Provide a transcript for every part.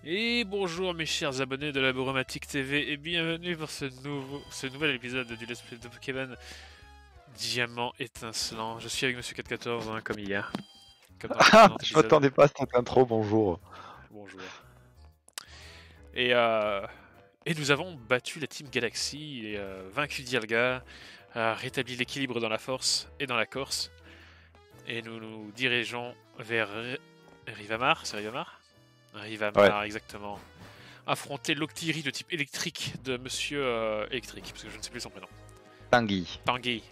Et bonjour mes chers abonnés de la Bromatique TV et bienvenue pour ce nouvel épisode du Let's Play de Pokémon Diamant étincelant. Je suis avec Monsieur 414 hein, comme hier, comme dans les Ah, précédents je épisodes. m'attendais pas à cette intro, bonjour. Bonjour. Et, euh, et nous avons battu la Team Galaxy et vaincu Dialga, rétabli l'équilibre dans la force et dans la Corse. Et nous nous dirigeons vers Rivamar, c'est Rivamar? Ouais, Rivamar, exactement. Affronter l'Octiri de type électrique de Monsieur Électrique, parce que je ne sais plus son prénom. Tanguy. Tanguy.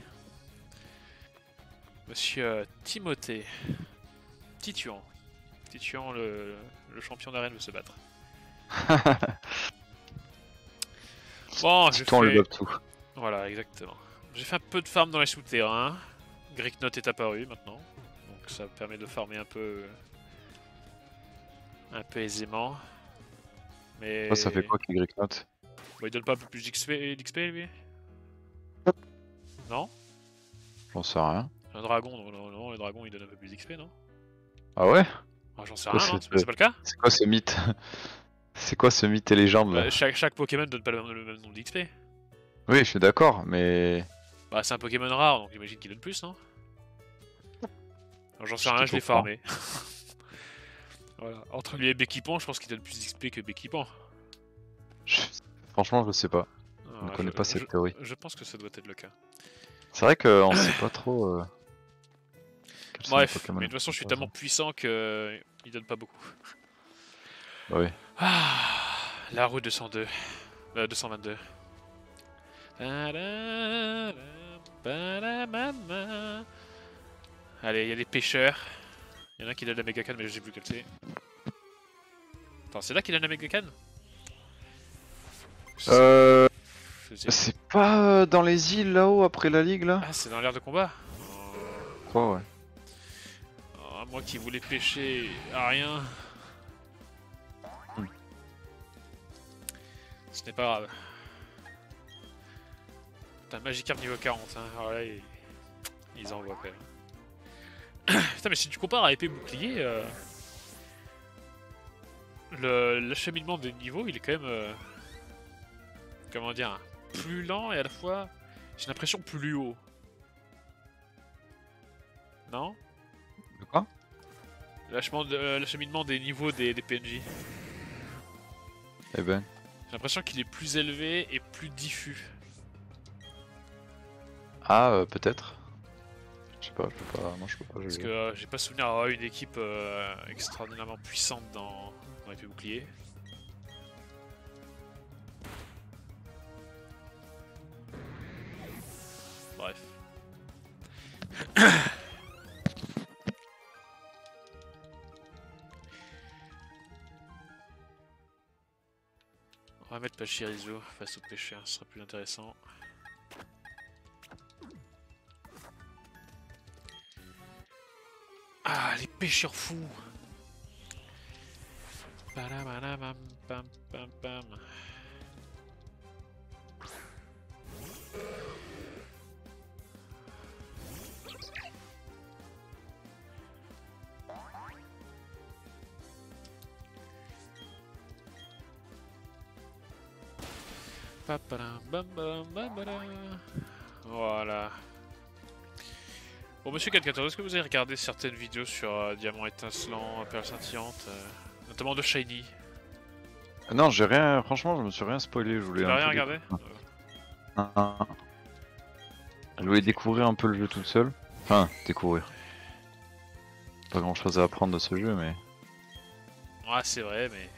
Monsieur Timothée. Tituan. Tituan, le champion d'arène, veut se battre. Bon, j'ai Titouan le fait... tout. Voilà, exactement. J'ai fait un peu de farm dans les souterrains. Greeknot est apparu maintenant. Donc ça permet de farmer un peu aisément. Mais... Ça fait quoi qui Note? Bon, il donne pas un peu plus d'XP lui? Non? J'en sais rien. Un dragon, non, le dragon il donne un peu plus d'XP, non? Ah ouais? Ah, j'en sais Quoi, rien, non? C'est pas le cas? C'est quoi ce mythe? C'est quoi ce mythe et légende là? Chaque Pokémon donne pas le même nombre d'XP. Oui, je suis d'accord, mais... Bah, c'est un Pokémon rare, donc j'imagine qu'il donne plus, non? J'en sais rien, je l'ai au courant. farmé. Voilà. Entre lui et Béquipon, je pense qu'il donne plus d'XP que Béquipon. Je- Franchement, je sais pas. Je ne Ah, connais pas cette théorie. je pense que ça doit être le cas. C'est vrai qu'on sait pas trop quels sont les Bref, Pokémon mais les de toute façon, plus je suis tellement intéressants. puissant que il donne pas beaucoup. Bah oui. Ah, la route 202. 222. Allez, il y a des pêcheurs. Il y en a qui donnent la Mega Canne, mais je sais plus quel c'est. Attends, c'est là qu'il donne la Mega Canne? Je sais je sais plus. C'est pas dans les îles là-haut après la ligue là? Ah, c'est dans l'air de combat? Je crois, ouais. Oh, moi qui voulais pêcher à rien. Hmm. Ce n'est pas grave. Putain, Magikarp niveau 40, hein. Alors là, ils envoient quand même. Putain, mais si tu compares à épée bouclier, l'acheminement des niveaux, il est quand même, comment dire, plus lent et à la fois, j'ai l'impression plus haut. Non? De quoi? L'acheminement des niveaux des PNJ. Eh ben. J'ai l'impression qu'il est plus élevé et plus diffus. Ah, peut-être. Je sais pas, je peux pas. Moi, je peux pas Parce juger. que j'ai pas souvenir d'avoir une équipe extraordinairement puissante dans épée bouclier. Bref. On va mettre Pachirisu face au pêcheur, ce sera plus intéressant. Ah, les pêcheurs fous! Pam, pam, pam. Voilà. Bon, monsieur 414, est-ce que vous avez regardé certaines vidéos sur Diamant étincelant, Perle scintillante, notamment de Shiny? Non, j'ai rien. Franchement, je me suis rien spoilé. Je voulais Tu un n'as rien peu regardé? Je voulais découvrir un peu le jeu tout seul. Enfin, découvrir. Pas grand chose à apprendre de ce jeu, mais. Ouais, c'est vrai, mais...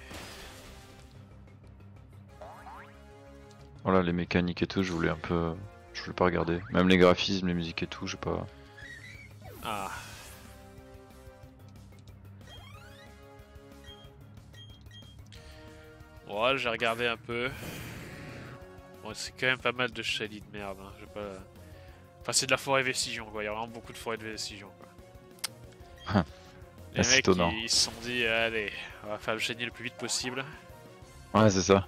Voilà, les mécaniques et tout, je voulais un peu. Je voulais pas regarder. Même les graphismes, les musiques et tout, j'ai pas. Ah. Ouais, j'ai regardé un peu. Bon, c'est quand même pas mal de Shiny de merde, hein. Je vais pas... Enfin, c'est de la forêt Vestigion, quoi. Il y a vraiment beaucoup de forêt de Vestigion, quoi. Les C'est mecs, étonnant. ils se sont dit, allez, on va faire le Shiny le plus vite possible. Ouais, c'est ça.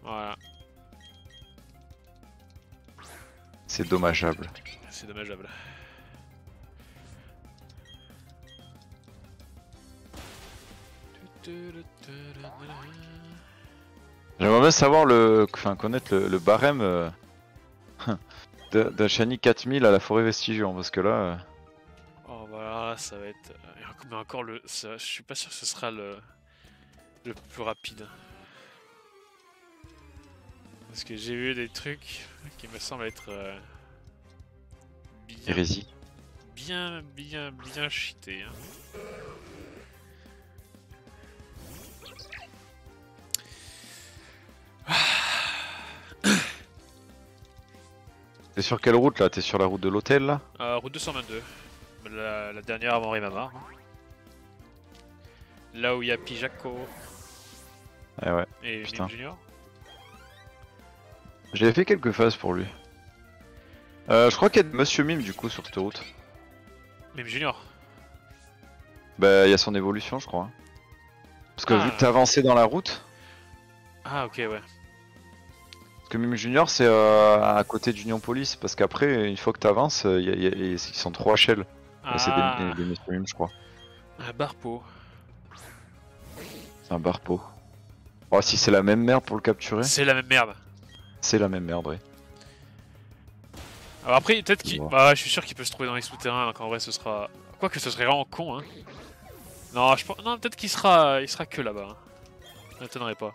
Voilà. C'est dommageable. C'est dommageable. J'aimerais bien savoir enfin connaître le barème d'un Shiny 4000 à la forêt Vestigion parce que là. Oh voilà, ça va être. Mais encore je suis pas sûr que ce sera le plus rapide. Parce que j'ai vu des trucs qui me semblent être bien, Hérésie. bien cheatés. Hein. T'es sur quelle route là? T'es sur la route de l'hôtel là? Route 222. La dernière avant Rimamar. Là où il y a Pijako Eh ouais, et putain. Mime Junior. J'avais fait quelques phases pour lui. Je crois qu'il y a Monsieur Mime du coup sur cette route. Mime Junior. Bah il y a son évolution je crois. Hein. Parce que vu que t'as Ah, avancé dans la route, ah ok, ouais. parce que Mime Junior c'est à côté d'Union Police, parce qu'après une fois que t'avances, ils sont 3 HL. Et c'est Ah, des Monsieur Mime je crois. un Barpo. C'est un barpo. Oh si c'est la même merde pour le capturer, C'est la même merde. c'est la même merde ouais. Alors après, peut-être qu'il. Wow. Bah, je suis sûr qu'il peut se trouver dans les souterrains, donc en vrai, ce sera. Quoique ce serait vraiment con, hein. Non, je pense. Non, peut-être qu'il sera. Il sera que là-bas. Hein. Ça m'étonnerait pas.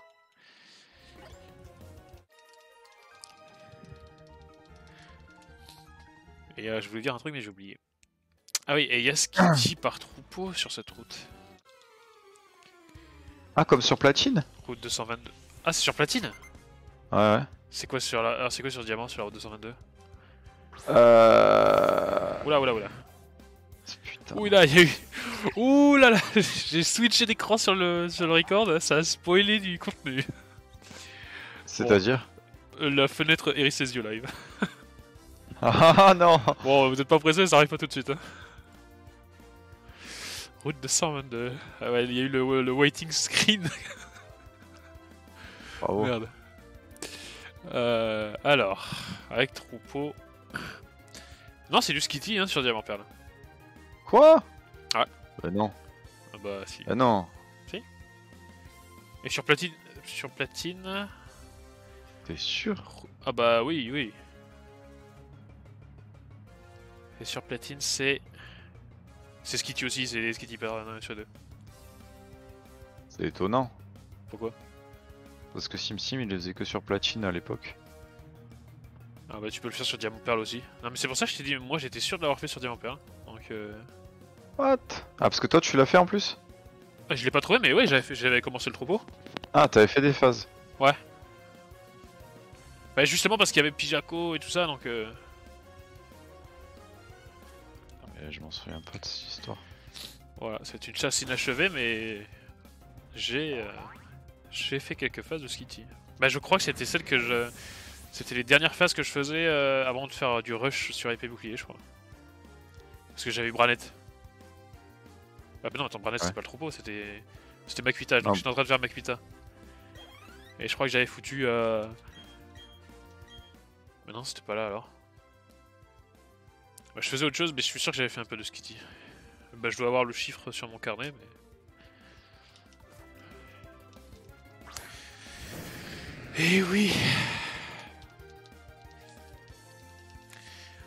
Et je voulais dire un truc, mais j'ai oublié. Ah oui, et il y a Skitty par troupeau sur cette route. Ah comme sur Platine? Route 222. Ah, c'est sur Platine? Ouais ouais. C'est quoi sur la. Alors, c'est quoi sur Diamant sur la route 222? Euh... Oula, oula, oula. Putain. Oula, il y a eu. Ouh là là, j'ai switché d'écran sur le record, ça a spoilé du contenu. C'est-à-dire? La fenêtre hérisse ses yeux live. Ah non. Bon, vous êtes pas pressé, ça arrive pas tout de suite. Hein. Route de 122. Ah ouais, il y a eu le waiting screen. Bravo. Merde. Alors, avec troupeau. Non, c'est du Skitty hein, sur Diamant Perle. Quoi? Ouais. Bah non. Ah bah si. Bah non. Et sur Platine. Sur Platine. T'es sûr? Ah bah oui, oui. Et sur Platine, c'est. C'est Skitty aussi, c'est Skitty Perle sur deux. C'est étonnant. Pourquoi? Parce que SimSim il le faisait que sur Platine à l'époque. Ah bah tu peux le faire sur Diamant Perle aussi. Non mais c'est pour ça que je t'ai dit, moi j'étais sûr de l'avoir fait sur Diamant Perle. Donc What? Ah parce que toi tu l'as fait en plus? Ah, je l'ai pas trouvé mais ouais j'avais commencé le troupeau. Ah t'avais fait des phases. Ouais. Bah justement parce qu'il y avait Pijako et tout ça donc Ah, mais je m'en souviens pas de cette histoire. voilà, c'est une chasse inachevée mais j'ai fait quelques phases de Skitty. Bah je crois que c'était celle que je... C'était les dernières phases que je faisais avant de faire du rush sur épée bouclier je crois. Parce que j'avais Branette. Ah bah non attends, Branette Ouais. c'est pas le troupeau, c'était Makuita, donc Non. j'étais en train de faire Makuita. Et je crois que j'avais foutu... Mais non c'était pas là alors. Bah je faisais autre chose mais je suis sûr que j'avais fait un peu de Skitty. Bah je dois avoir le chiffre sur mon carnet mais... Eh oui.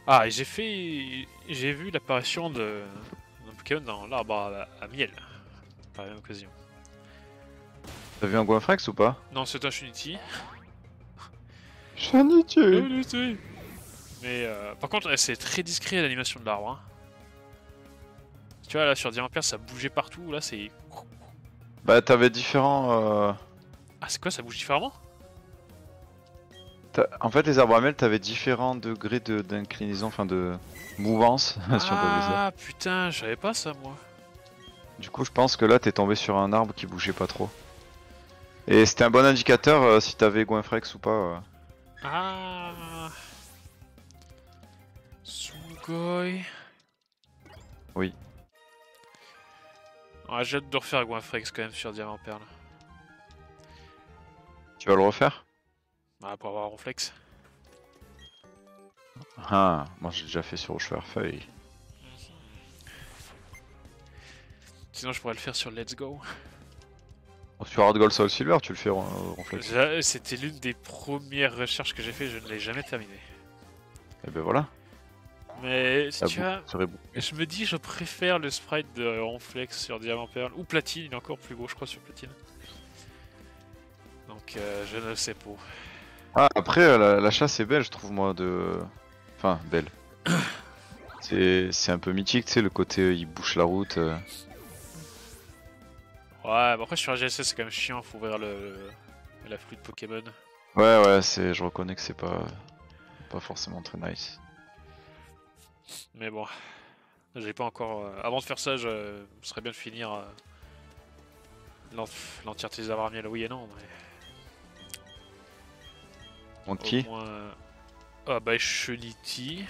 Ah, et j'ai vu l'apparition d'un Pokémon dans l'arbre à miel, par la même occasion. T'as vu un Goinfrex ou pas? Non, c'est un Shunity. Shunity. Mais par contre, c'est très discret l'animation de l'arbre. Hein. Tu vois, là sur Diamant Perle, ça bougeait partout. Là, c'est. Bah t'avais différents... Ah, c'est quoi, ça bouge différemment? En fait les arbres à miel t'avais différents degrés d'inclinaison, enfin de mouvance, si on peut dire ça. Ah, putain, je savais pas ça, moi. Du coup je pense que là t'es tombé sur un arbre qui bougeait pas trop. Et c'était un bon indicateur si t'avais Goinfrex ou pas. Ah. Sugoi. Oui. Ah, j'ai hâte de refaire Goinfrex quand même sur Diamant Perle. Tu vas le refaire? Ah, pour avoir un Ronflex. Ah, moi j'ai déjà fait sur Rocheferfeuille. Sinon, je pourrais le faire sur Let's Go. Sur Hard Gold Soul Silver, tu le fais Ronflex. C'était l'une des premières recherches que j'ai fait, je ne l'ai jamais terminée. Et ben voilà. Mais si Ah tu bon, vois, serait bon. je me dis je préfère le sprite de Ronflex sur Diamant Perle ou Platine, il est encore plus beau je crois sur Platine. Donc je ne sais pas. Ah, après, la chasse est belle, je trouve, moi, de... Enfin, belle. C'est un peu mythique, tu sais, le côté il bouche la route. Ouais, bah après sur AGSS c'est quand même chiant, faut ouvrir la flûte Pokémon. Ouais, ouais, je reconnais que c'est pas forcément très nice. Mais bon, j'ai pas encore... avant de faire ça, je serais bien de finir l'entièreté des Abramiel, oui et non, mais... Donc qui? Au moins... Ah bah Cheniti.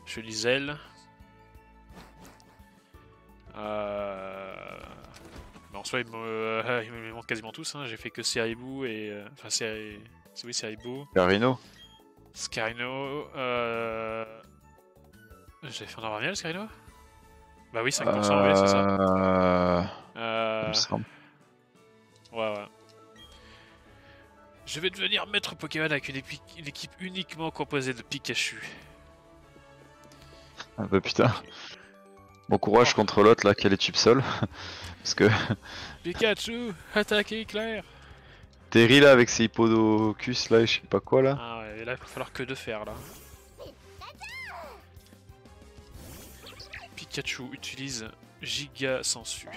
Chenizel. Bah, en soi il me manque quasiment tous, hein. J'ai fait que Ceribou et... Enfin oui Ceribou. Carino? Scarino... J'avais fait un Abramiel Scarino? Bah oui 5% oui c'est ça. Il me semble. Ouais. Je vais devenir maître Pokémon avec une équipe uniquement composée de Pikachu. Ah bah putain. Bon courage contre l'autre là, qui a les chips sol. Parce que Pikachu, attaque éclair! Terry là avec ses hippodocus là, et je sais pas quoi là. Ah ouais, et là il va falloir que de faire là. Pikachu utilise Giga Sensu.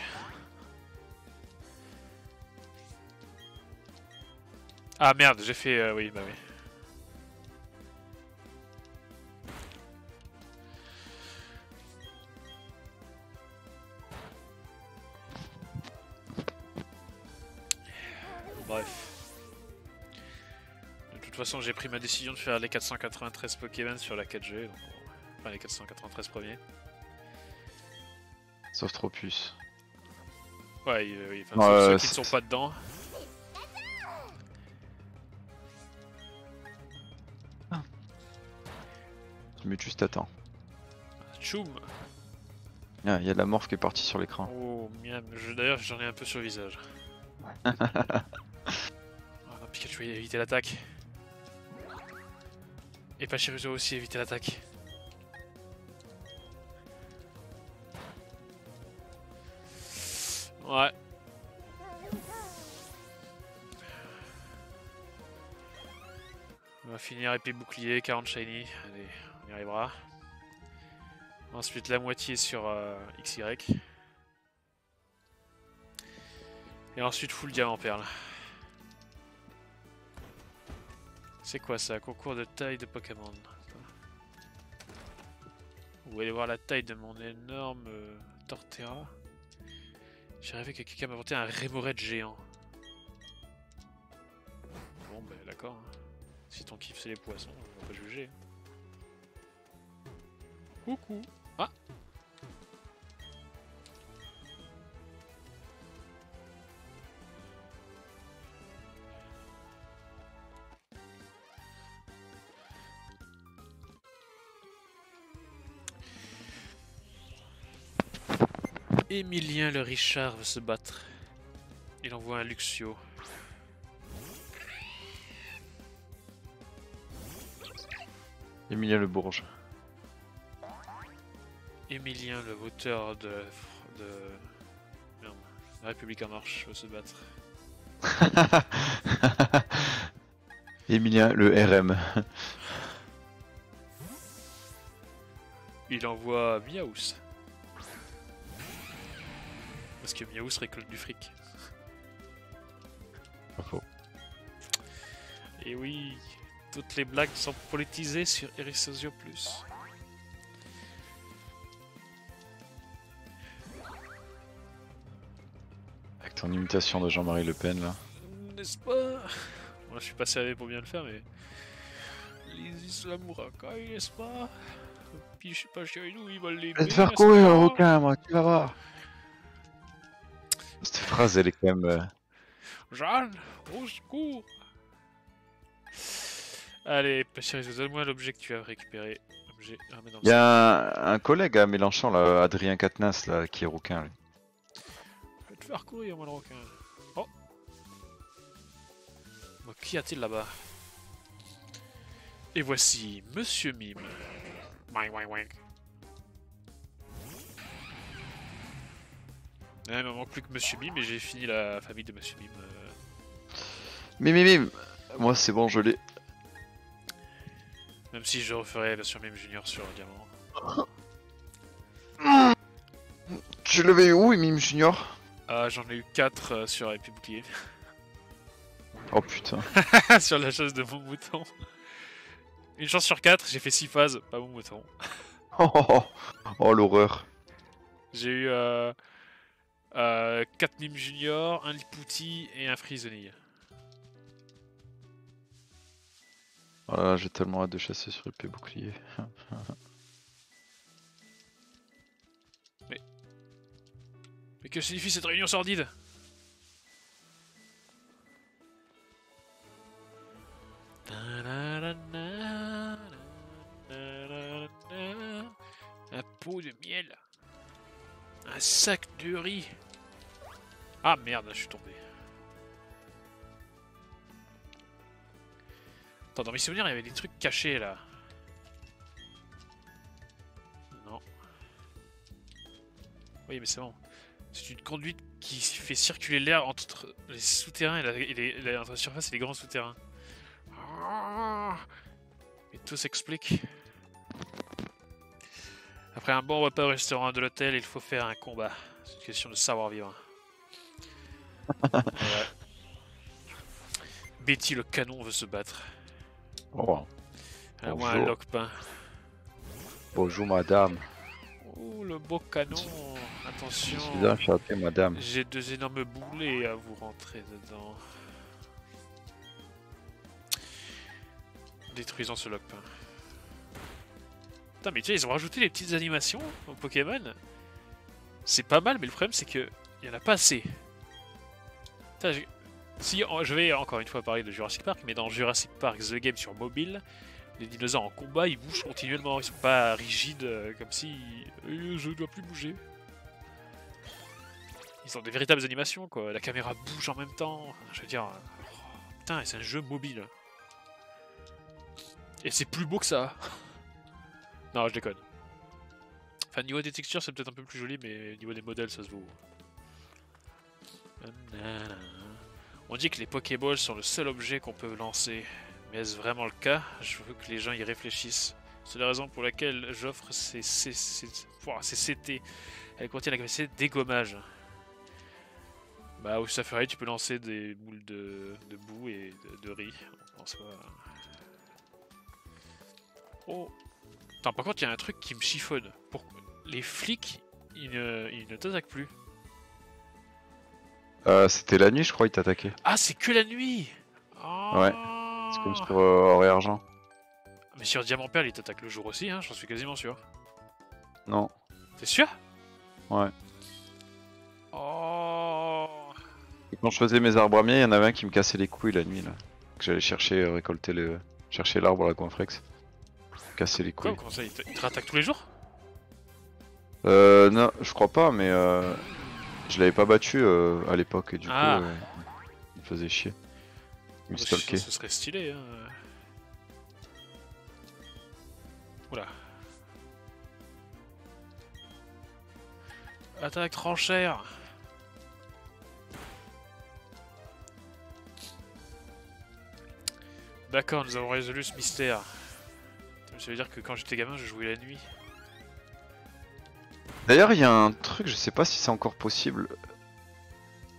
Ah merde, j'ai fait... oui, bah oui. Bref. De toute façon, j'ai pris ma décision de faire les 493 Pokémon sur la 4G. Donc enfin, les 493 premiers. Sauf Tropus. Ouais, oui, enfin, sauf ceux qui ne sont pas dedans. Mais juste attends. Tchoum! Ah, il y a de la morph qui est partie sur l'écran. Oh, miam. D'ailleurs, j'en ai un peu sur le visage. Ah non, Pikachu a évité l'attaque. Et Pachirisu aussi a évité l'attaque. Ouais. On va finir épée bouclier, 40 shiny. Allez, on y arrivera. Ensuite la moitié sur XY. Et ensuite full diamant perle. C'est quoi ça? Concours de taille de Pokémon. Vous allez voir la taille de mon énorme Torterra. J'ai rêvé que quelqu'un m'inventait un Remoraid géant. Bon bah d'accord. Si ton kiff c'est les poissons, on va pas juger. Coucou. Ah. Emilien le Richard veut se battre. Il envoie un Luxio. Emilien Le Bourge. Emilien le voteur de... Merde. La République en marche veut se battre. Emilien le RM. Il envoie Miaous. Parce que Miaous récolte du fric. Pas faux. Et oui, toutes les blagues sont politisées sur Erisosio Plus. Avec ton imitation de Jean-Marie Le Pen là. N'est-ce pas? Moi je suis pas servi pour bien le faire, mais... Les Islamourakai, n'est-ce pas? Puis je sais pas chez nous, ils veulent les... Je vais te faire courir le requin moi, tu vas voir. Cette phrase elle est quand même... Jeanne, au secours! Allez, Pachirisu, donne-moi l'objet que tu as récupéré. Objet... Ah, mais non, Il y a un collègue à Mélenchon là, Adrien Quatennens là, qui est rouquin lui. de toute faire courir, moi, le requin. Oh. Bon, qu'y a-t-il là-bas? Et voici Monsieur Mime. Wing, wing, wing. Il me manque plus que Monsieur Mime et j'ai fini la famille de Monsieur Mime. Mim. Moi c'est bon, je l'ai. Même si je referai Monsieur Mime Junior sur Diamant. Tu l'avais eu où, Mim Junior? Ah, j'en ai eu 4 sur épée bouclier. Oh putain. Sur la chasse de mon mouton. Une chance sur 4, j'ai fait 6 phases, pas mon mouton. Oh l'horreur. J'ai eu 4 mimes junior, un lipouti et un frisonille. Oh là là, j'ai tellement hâte de chasser sur épée bouclier. Mais que signifie cette réunion sordide? Un pot de miel. Un sac de riz. Ah merde, je suis tombé. Attends, dans mes souvenirs, il y avait des trucs cachés là. Non. Oui, mais c'est bon. C'est une conduite qui fait circuler l'air entre les souterrains et entre la surface et les grands souterrains. Et tout s'explique. Après un bon repas au restaurant de l'hôtel, il faut faire un combat. C'est une question de savoir-vivre. Ouais. Betty le canon veut se battre. Oh. À moi un loque-pain. Bonjour madame. Oh le beau canon. Attention. Je suis enchanté madame. J'ai 2 énormes boulets à vous rentrer dedans. Détruisons ce loque-pain. Putain mais tu sais, ils ont rajouté les petites animations au Pokémon. C'est pas mal, mais le problème c'est que il y en a pas assez. Putain, si je vais encore une fois parler de Jurassic Park, mais dans Jurassic Park The Game sur mobile, les dinosaures en combat ils bougent continuellement, ils sont pas rigides comme si je dois plus bouger. Ils ont des véritables animations quoi, la caméra bouge en même temps, je veux dire, putain c'est un jeu mobile. Et c'est plus beau que ça. Non je déconne. Enfin niveau des textures c'est peut-être un peu plus joli mais niveau des modèles ça se vaut. On dit que les Pokéballs sont le seul objet qu'on peut lancer. Mais est-ce vraiment le cas? Je veux que les gens y réfléchissent. C'est la raison pour laquelle j'offre ces CT. Elles contiennent la capacité de dégommage. Bah où ça ferait, tu peux lancer des boules de boue et de riz. En soi. Oh. Attends, par contre, il y a un truc qui me chiffonne. Pourquoi les flics, ils ne t'attaquent plus? C'était la nuit, je crois, il t'attaquait. Ah, c'est que la nuit. Oh. Ouais. C'est comme sur or et argent. Mais sur Diamant Perle, il t'attaque le jour aussi, hein, j'en suis quasiment sûr. Non. T'es sûr? Ouais. Oh. Et quand je faisais mes arbres amiers, il y en avait un qui me cassait les couilles la nuit là. Que j'allais chercher, récolter chercher l'arbre à la Coinflex. Casser les couilles. Quoi, comment ça, il te rattaque tous les jours? Non, je crois pas, mais je l'avais pas battu à l'époque et du coup, il me faisait chier. Il me stalkait. Ce serait stylé, hein. Oula. Attaque tranchère. D'accord, nous avons résolu ce mystère. Ça veut dire que quand j'étais gamin, je jouais la nuit. D'ailleurs, il y a un truc, je sais pas si c'est encore possible.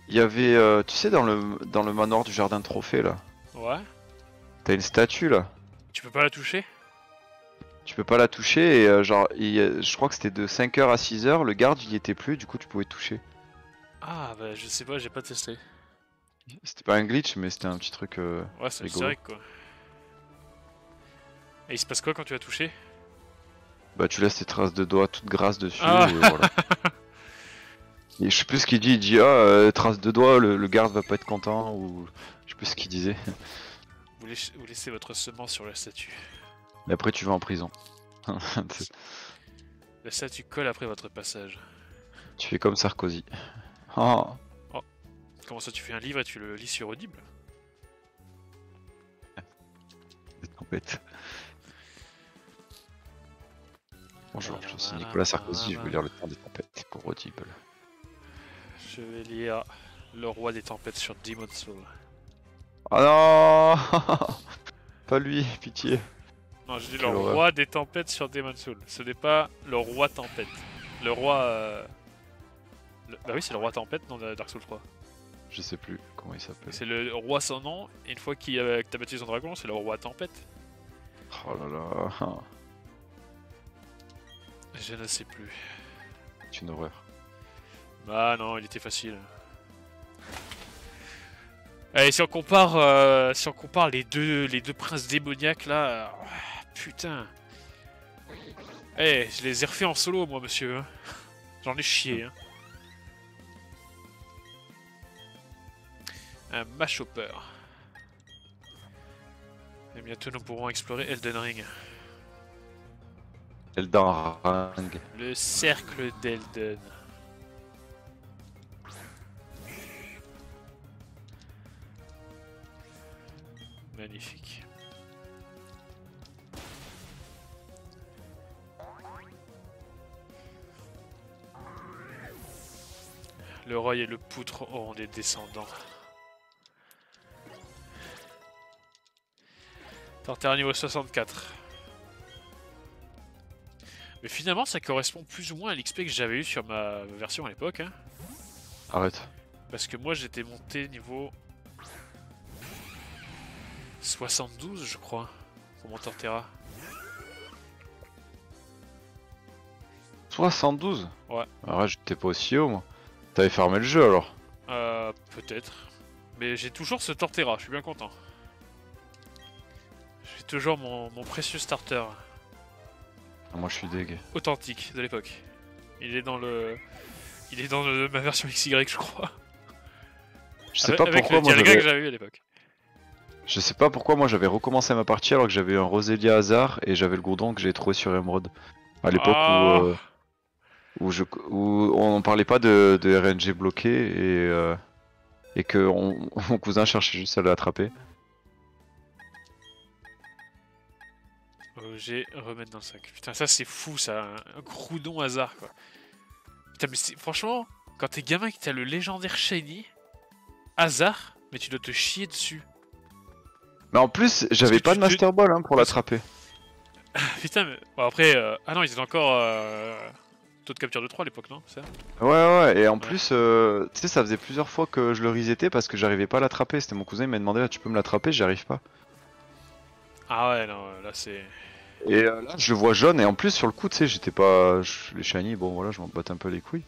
Il y avait, tu sais, dans le manoir du jardin de trophée là. Ouais. T'as une statue là. Tu peux pas la toucher? Tu peux pas la toucher et genre, je crois que c'était de 5h à 6h, le garde il y était plus, du coup tu pouvais toucher. Ah bah je sais pas, j'ai pas testé. C'était pas un glitch, mais c'était un petit truc ouais, c'est rigolo. vrai quoi. Et il se passe quoi quand tu as touché? Bah tu laisses tes traces de doigts toutes grasses dessus Ah. et voilà. Et je sais plus ce qu'il dit, il dit traces de doigts, le garde va pas être content ou je sais plus ce qu'il disait. Vous laissez votre semence sur la statue. Mais après tu vas en prison. La statue colle après votre passage. Tu fais comme Sarkozy. Oh. Comment ça, tu fais un livre et tu le lis sur Audible? Des tempêtes. Bonjour, je suis Nicolas Sarkozy, je veux lire Le Temps des tempêtes pour Audible. Je vais lire Le Roi des Tempêtes sur Demon's Soul. Oh non. Pas lui, pitié. Non, je dis Le Quelle horreur. Roi des Tempêtes sur Demon's Soul. Ce n'est pas le Roi Tempête. Le Roi... Bah oui, c'est le Roi Tempête dans Dark Souls 3. Je sais plus comment il s'appelle. C'est le Roi sans nom, et une fois que t'as battu son dragon, c'est le Roi Tempête. Oh là là. Je ne sais plus. C'est une horreur. Bah non, il était facile. Allez, si on compare les deux princes démoniaques là, putain. Eh, je les ai refaits en solo moi, monsieur. Hein. J'en ai chié. Hein. Un Mashhopper. Et bientôt nous pourrons explorer Elden Ring. Elden Ring. Le cercle d'Elden. Magnifique. Le roi et le poutre auront des descendants. Torterra niveau 64. Mais finalement, ça correspond plus ou moins à l'XP que j'avais eu sur ma version à l'époque. Hein. Arrête. Parce que moi, j'étais monté niveau 72, je crois, pour mon Torterra. 72? Ouais. Arrête, j'étais pas aussi haut, moi. T'avais fermé le jeu alors? Peut-être. Mais j'ai toujours ce Torterra, je suis bien content. J'ai toujours mon précieux starter. Ah, moi je suis deg. Authentique de l'époque. Il est dans ma version XY, je crois. Je sais pas pourquoi le moi Dialga que j'avais eu à l'époque. Je sais pas pourquoi moi j'avais recommencé ma partie alors que j'avais eu un Roselia hasard et j'avais le gourdon que j'ai trouvé sur Emerald. À l'époque où on parlait pas de RNG bloqué et que mon cousin cherchait juste à l'attraper. J'ai remettre dans le sac. Putain, ça c'est fou, ça. Un groudon hasard, quoi. Putain, mais franchement, quand t'es gamin et que t'as le légendaire Shiny, hasard, mais tu dois te chier dessus. Mais en plus, j'avais pas de Master Ball hein, pour l'attraper. Putain, mais bon, après. Ah non, ils étaient encore. Taux de capture de 3 à l'époque, non? Ça Ouais, et en plus, tu sais, ça faisait plusieurs fois que je le resetais parce que j'arrivais pas à l'attraper. C'était mon cousin, il m'a demandé, là, tu peux me l'attraper, j'y arrive pas. Ah ouais, non, là c'est. Et là, je le vois jaune, et en plus, sur le coup, tu sais, j'étais pas. Les shiny, bon voilà, je m'en batte un peu les couilles.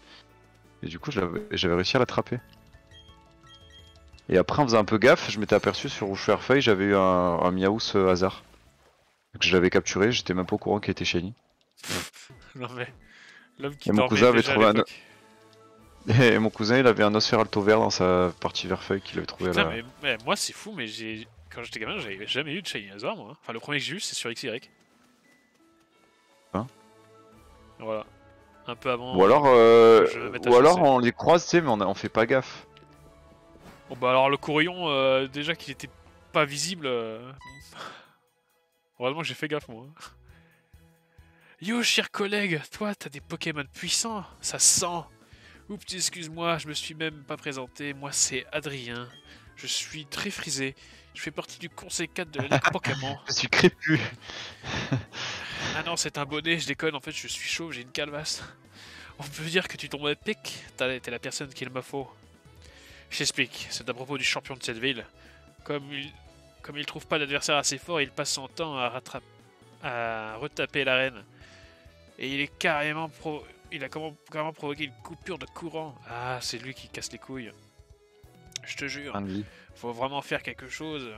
Et du coup, j'avais réussi à l'attraper. Et après, en faisant un peu gaffe, je m'étais aperçu sur Rouge Fairfeuille, j'avais eu un Miaus hasard. Que je l'avais capturé, j'étais même pas au courant qu'il était shiny. Non mais. L'homme qui Et mon dormait cousin avait déjà à trouvé l'époque. Et mon cousin, il avait un Osferalto vert dans sa partie Verfeuille qu'il avait trouvé Putain, là. mais moi c'est fou, mais quand j'étais gamin, j'avais jamais eu de Shiny Hasard, moi. Enfin, le premier que j'ai eu, c'est sur XY. Hein? Voilà. Un peu avant. Ou alors, je me mette à chasser. on les croise, tu sais, mais on fait pas gaffe. Bon bah alors le Courillon, déjà qu'il était pas visible. Heureusement que j'ai fait gaffe moi. Yo cher collègue, toi t'as des Pokémon puissants, ça sent. Oups, excuse-moi, je me suis même pas présenté, moi c'est Adrien. Je suis très frisé, je fais partie du conseil 4 de la Ligue Pokémon. Je suis crépu. Ah non, c'est un bonnet, je déconne, en fait je suis chauve, j'ai une calvasse. On peut dire que tu tombes à pic, t'es la personne qu'il me faut. Je t'explique, c'est à propos du champion de cette ville. Comme il trouve pas d'adversaire assez fort, il passe son temps à retaper l'arène. Et il est carrément il a carrément provoqué une coupure de courant. Ah, c'est lui qui casse les couilles. Je te jure, faut vraiment faire quelque chose.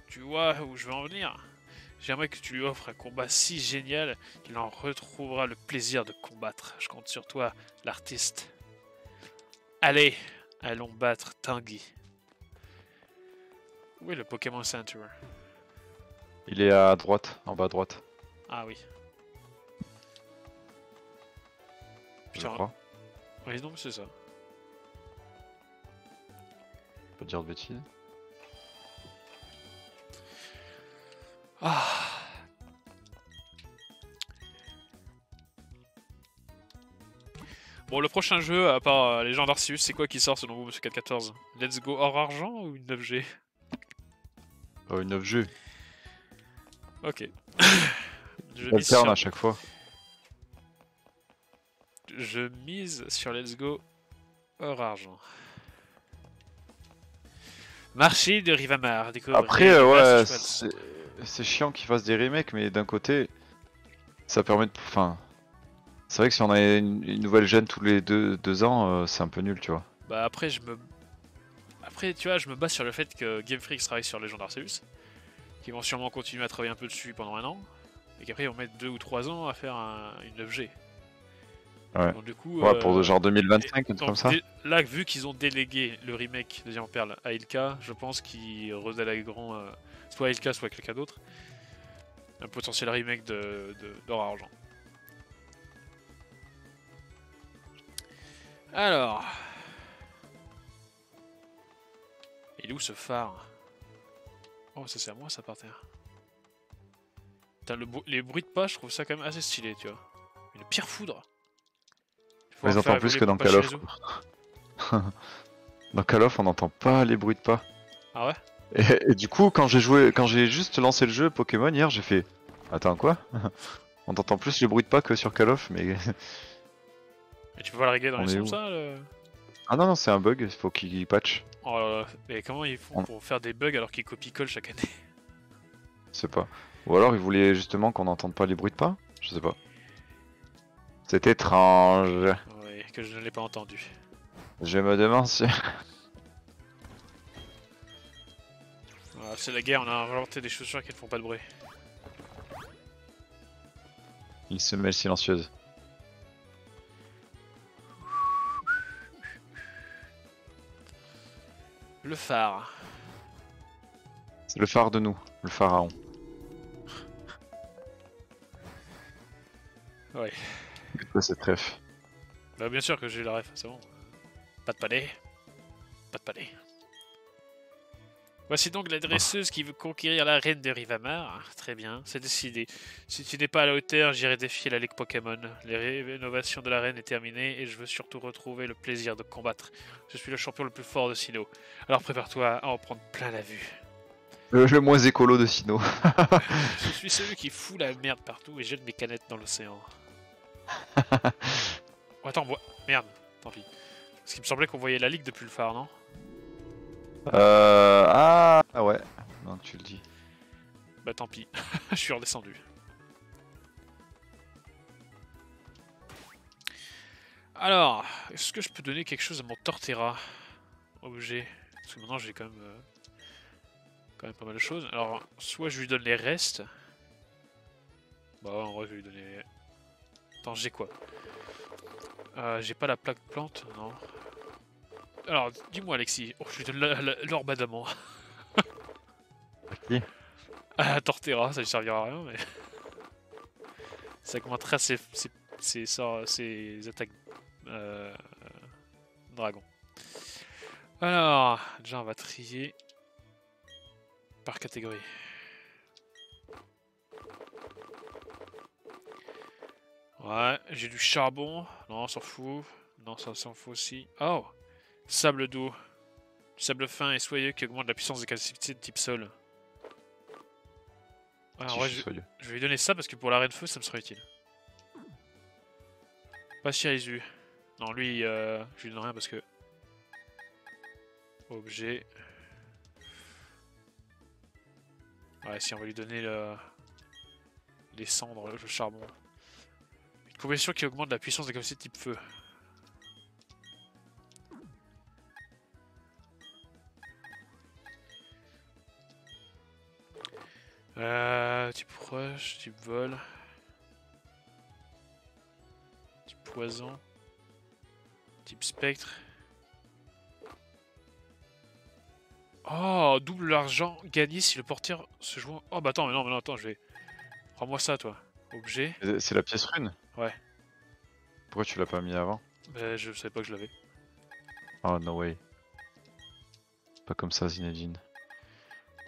Tu vois où je veux en venir? J'aimerais que tu lui offres un combat si génial qu'il en retrouvera le plaisir de combattre. Je compte sur toi, l'artiste. Allez, allons battre Tanguy. Où est le Pokémon Center? Il est à droite, en bas à droite. Ah oui. Je Putain. crois. Oui, non, c'est ça. pas dire de bêtises. Ah. Bon, le prochain jeu, à part les gens d'Arceus, c'est quoi qui sort selon vous, monsieur 414? Let's Go hors argent ou une 9G? Une 9G. Ok. Je mise Alterne sur... à chaque fois. Je mise sur Let's Go hors argent. Marché de Rivamar. Après, ouais, c'est chiant qu'ils fassent des remakes, mais d'un côté, ça permet de. Enfin, c'est vrai que si on a une nouvelle gêne tous les deux ans, c'est un peu nul, tu vois. Bah après, Après, tu vois, je me base sur le fait que Game Freak travaille sur Legend Arceus, qui vont sûrement continuer à travailler un peu dessus pendant un an, et qu'après ils vont mettre 2 ou 3 ans à faire une 9G. Ouais. Donc, du coup, Ouais, pour genre 2025, un truc comme ça. Là, vu qu'ils ont délégué le remake de Diamant Perle à Ilka, je pense qu'ils redélégueront soit à Ilka, soit à quelqu'un d'autre, un potentiel remake d'Or Argent. Alors. Il est où ce phare? Oh, ça c'est à moi ça par terre. Putain, les bruits de pas, je trouve ça quand même assez stylé, tu vois. Une pierre foudre. On les entend plus que dans Call of. Dans Call of, on n'entend pas les bruits de pas. Ah ouais? Et du coup, quand j'ai juste lancé le jeu Pokémon hier, j'ai fait. Attends, quoi? On entend plus les bruits de pas que sur Call of, mais. Et tu peux pas le régler dans On les est sons, où ça Ah non, non, c'est un bug, il faut qu'il patch. Oh là là, mais comment ils font pour faire des bugs alors qu'ils copient-collent chaque année? Je sais pas. Ou alors ils voulaient justement qu'on n'entende pas les bruits de pas? Je sais pas. C'est étrange. Oui, que je ne l'ai pas entendu. Je me demande si. Voilà, c'est la guerre, on a inventé des chaussures qui ne font pas de bruit. Il se mêle silencieuse. Le phare. C'est le phare de nous, le pharaon. Ouais. C'est quoi cette ref? Bah bien sûr que j'ai la ref, c'est bon. Pas de palais. Pas de palais. Voici donc la dresseuse qui veut conquérir la reine de Rivamar. Très bien, c'est décidé. Si tu n'es pas à la hauteur, j'irai défier la Ligue Pokémon. Les rénovations de la reine est terminée et je veux surtout retrouver le plaisir de combattre. Je suis le champion le plus fort de Sinnoh. Alors prépare-toi à en prendre plein la vue. Le moins écolo de Sinnoh. Je suis celui qui fout la merde partout et jette mes canettes dans l'océan. Oh, attends, merde, tant pis. Parce qu'il me semblait qu'on voyait la Ligue depuis le phare, non? Ah ouais, non tu le dis. Bah tant pis, je suis redescendu. Alors, est-ce que je peux donner quelque chose à mon Torterra? Objet. Parce que maintenant j'ai quand même pas mal de choses. Alors, soit je lui donne les restes. Bah en vrai je vais lui donner... Attends, j'ai quoi? J'ai pas la plaque plante, non. Alors, dis-moi Alexis. Oh, je lui donne l'orbe adamant. Qui? Torterra, ça lui servira à rien, mais... ça augmentera ses attaques dragon. Alors, déjà on va trier par catégorie. Ouais, j'ai du charbon. Non, on s'en fout. Non, ça s'en fout aussi. Oh! Sable doux. Du sable fin et soyeux qui augmente la puissance des capacités de type sol. Alors, ouais, je vais lui donner ça parce que pour l'arrêt de feu, ça me sera utile. Pachirisu. Non, lui, je lui donne rien parce que... Objet. Ouais, si on va lui donner les cendres, le charbon. Une combinaison qui augmente la puissance des capacités de type feu. Type rush, type vol. Type poison. Type spectre. Oh, double l'argent gagné si le porteur se joue... Oh bah attends, mais non, attends, je vais... Prends-moi ça, toi. Objet. C'est la pièce rune? Ouais. Pourquoi tu l'as pas mis avant? Bah je savais pas que je l'avais. Oh no way. Pas comme ça, Zinedine.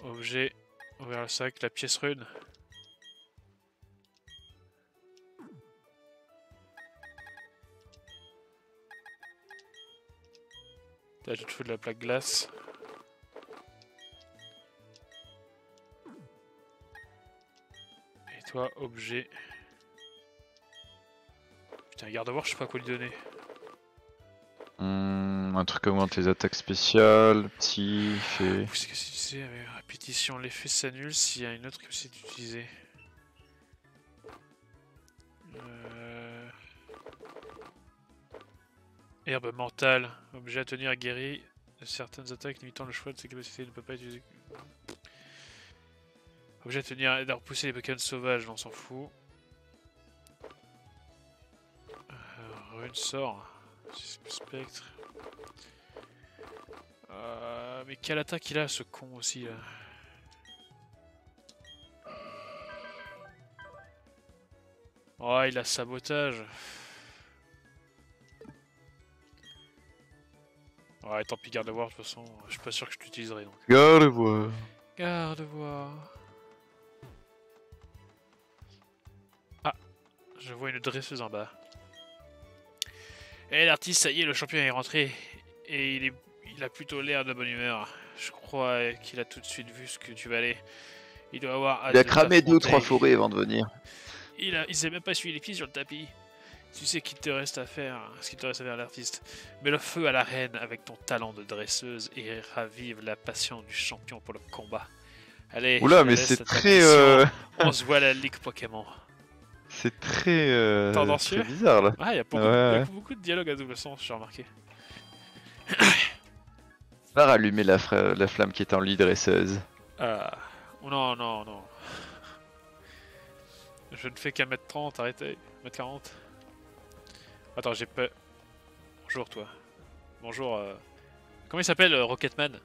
Objet, ouvrir le sac, la pièce rune. Là, je te fous de la plaque glace. Et toi, objet. Putain, garde-voir, je sais pas quoi lui donner. Un truc augmente les attaques spéciales, petit, fait. Qu'est-ce que tu disais avec répétition, l'effet s'annule s'il y a une autre capacité d'utiliser. Herbe mentale, objet à tenir guéri de certaines attaques limitant le choix de ses capacités ne peut pas utiliser. Objet à tenir aide à repousser les Pokémon sauvages, on s'en fout. Rune sort. Spectre. Mais quelle attaque il a ce con aussi là. Oh, il a sabotage. Ouais, tant pis, garde voir de toute façon. Je suis pas sûr que je l'utiliserai donc. Garde-voir. Garde voir. Ah, je vois une dresseuse en bas. Eh l'artiste, ça y est, le champion est rentré. Et il a plutôt l'air de bonne humeur. Je crois qu'il a tout de suite vu ce que tu valais. Il doit avoir hâte Il a de cramé 2 ou 3 t'affronter. forêts avant de venir. Il s'est même pas essuyé les pieds sur le tapis. Tu sais qu'il te reste à faire, ce qu'il te reste à faire l'artiste. Mets le feu à l'arène avec ton talent de dresseuse et ravive la passion du champion pour le combat. Allez, Oula, je te mais laisse c'est à ta très. mission. On se voit à la Ligue Pokémon. C'est très. Tendancieux. Très bizarre là. Ah, il y a Ouais. beaucoup de dialogues à double sens, j'ai remarqué. Va rallumer la flamme qui est en lit dresseuse. Ah, oh non, non, non. Je ne fais qu'à mètre 30, arrêtez. Mètre 40. Attends, j'ai pas. Bonjour, toi. Bonjour. Comment il s'appelle, Rocketman?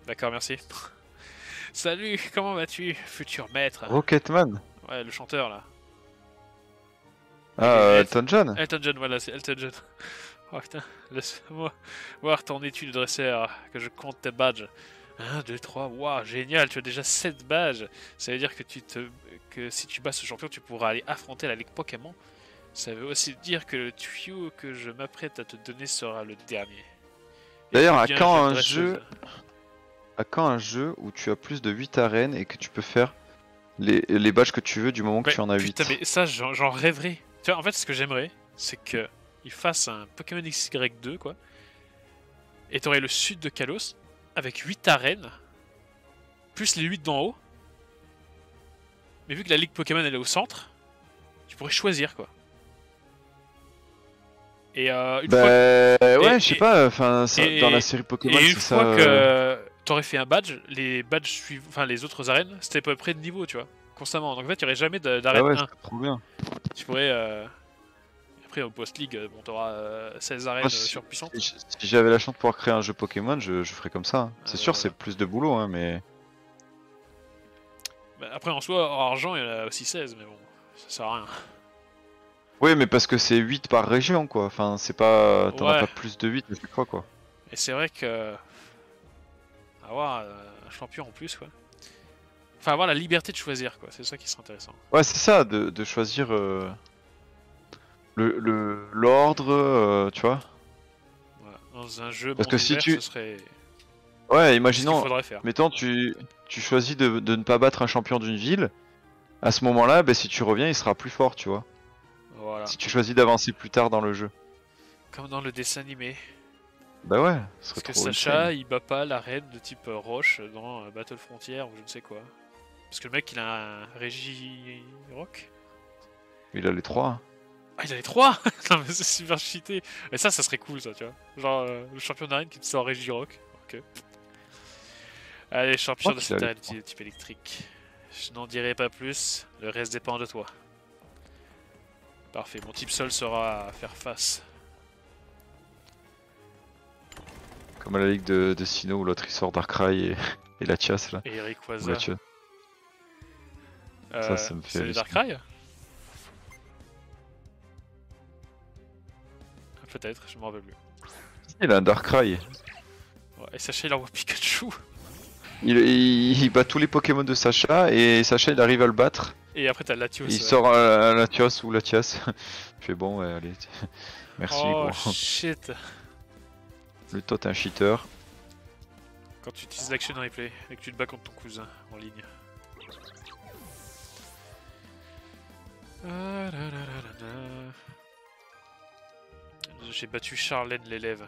D'accord, merci. Salut, comment vas-tu, futur maître? Rocketman. Ouais, le chanteur là. Ah, Et- Elton John. Elton John, voilà, c'est Elton John. Oh putain, laisse-moi voir ton étude de dresseur, que je compte tes badges. 1, 2, 3, waouh, génial, tu as déjà 7 badges. Ça veut dire que que si tu bats ce champion, tu pourras aller affronter la Ligue Pokémon. Ça veut aussi dire que le tuyau que je m'apprête à te donner sera le dernier. Et D'ailleurs, tu à es bien quand jeune un dresseuse. jeu. À quand un jeu où tu as plus de 8 arènes et que tu peux faire les badges que tu veux du moment que Ouais, tu en as 8. putain, mais ça, j'en rêverais. Tu vois, en fait, ce que j'aimerais, c'est que ils fassent un Pokémon XY2, quoi. Et t'aurais le sud de Kalos, avec 8 arènes, plus les 8 d'en haut. Mais vu que la Ligue Pokémon, elle est au centre, tu pourrais choisir, quoi. Et une Bah fois, ouais, je sais et- pas, enfin et- dans la série Pokémon et une c'est ça. fois que t'aurais fait un badge, les badges suivants, enfin les autres arènes, c'était à peu près de niveau, tu vois, constamment. Donc en fait, il n'y aurait jamais Ah d'arène ouais, 1. c'est trop bien. Tu pourrais... Après, au post-league, bon, t'auras 16 arènes Moi, surpuissantes. si j'avais la chance de pouvoir créer un jeu Pokémon, je ferais comme ça. Hein. Ah, C'est bah, sûr, voilà. c'est plus de boulot, hein, mais. Bah, après, en soi, hors argent, il y en a aussi 16, mais bon, ça sert à rien. Oui, mais parce que c'est 8 par région, quoi. Enfin, c'est pas. T'en as Ouais, pas plus de 8 à chaque fois, quoi. et c'est vrai que. Avoir un champion en plus, quoi. Enfin, avoir la liberté de choisir, quoi, c'est ça qui serait intéressant. Ouais, c'est ça, de choisir l'ordre, tu vois. Voilà. Dans un jeu Parce monde que si ouvert, tu. ce serait Ouais, ce qu'il imaginons, faudrait faire. mettons, tu choisis de ne pas battre un champion d'une ville. À ce moment-là, bah, si tu reviens, il sera plus fort, tu vois. Voilà. Si tu choisis d'avancer plus tard dans le jeu. Comme dans le dessin animé. Bah ouais, ce serait Parce que trop Sacha, insane. il bat pas l'arène de type roche dans Battle Frontier ou je ne sais quoi. Parce que le mec, il a un Régirock. Il a les 3. Ah, il a les 3. Non, mais c'est super cheaté. Mais ça serait cool, ça, tu vois. Genre, le champion d'arène qui te sort Régirock. Ok. Allez, champion de qu'il a cette les arène de type électrique. Je n'en dirai pas plus. Le reste dépend de toi. Parfait. Mon type sol sera à faire face. Comme à la ligue de Sino où l'autre il sort Darkrai et la chasse là. Et Ou Rayquaza. la chasse. Ça me fait C'est les halluciner. Darkrai. Peut-être, je m'en rappelle plus. Il a un Darkrai. Ouais, et Sacha il envoie Pikachu. Il bat tous les Pokémon de Sacha et Sacha il arrive à le battre. Et après t'as Latios. Il Ouais. sort un Latios ou Latias. Je fais bon, ouais, allez. Merci, Oh gros. shit. Le toi, t'es un cheater. Quand tu utilises l'action replay et que tu te bats contre ton cousin en ligne. Ah, là, là, là, là, là. J'ai battu Charlène l'élève.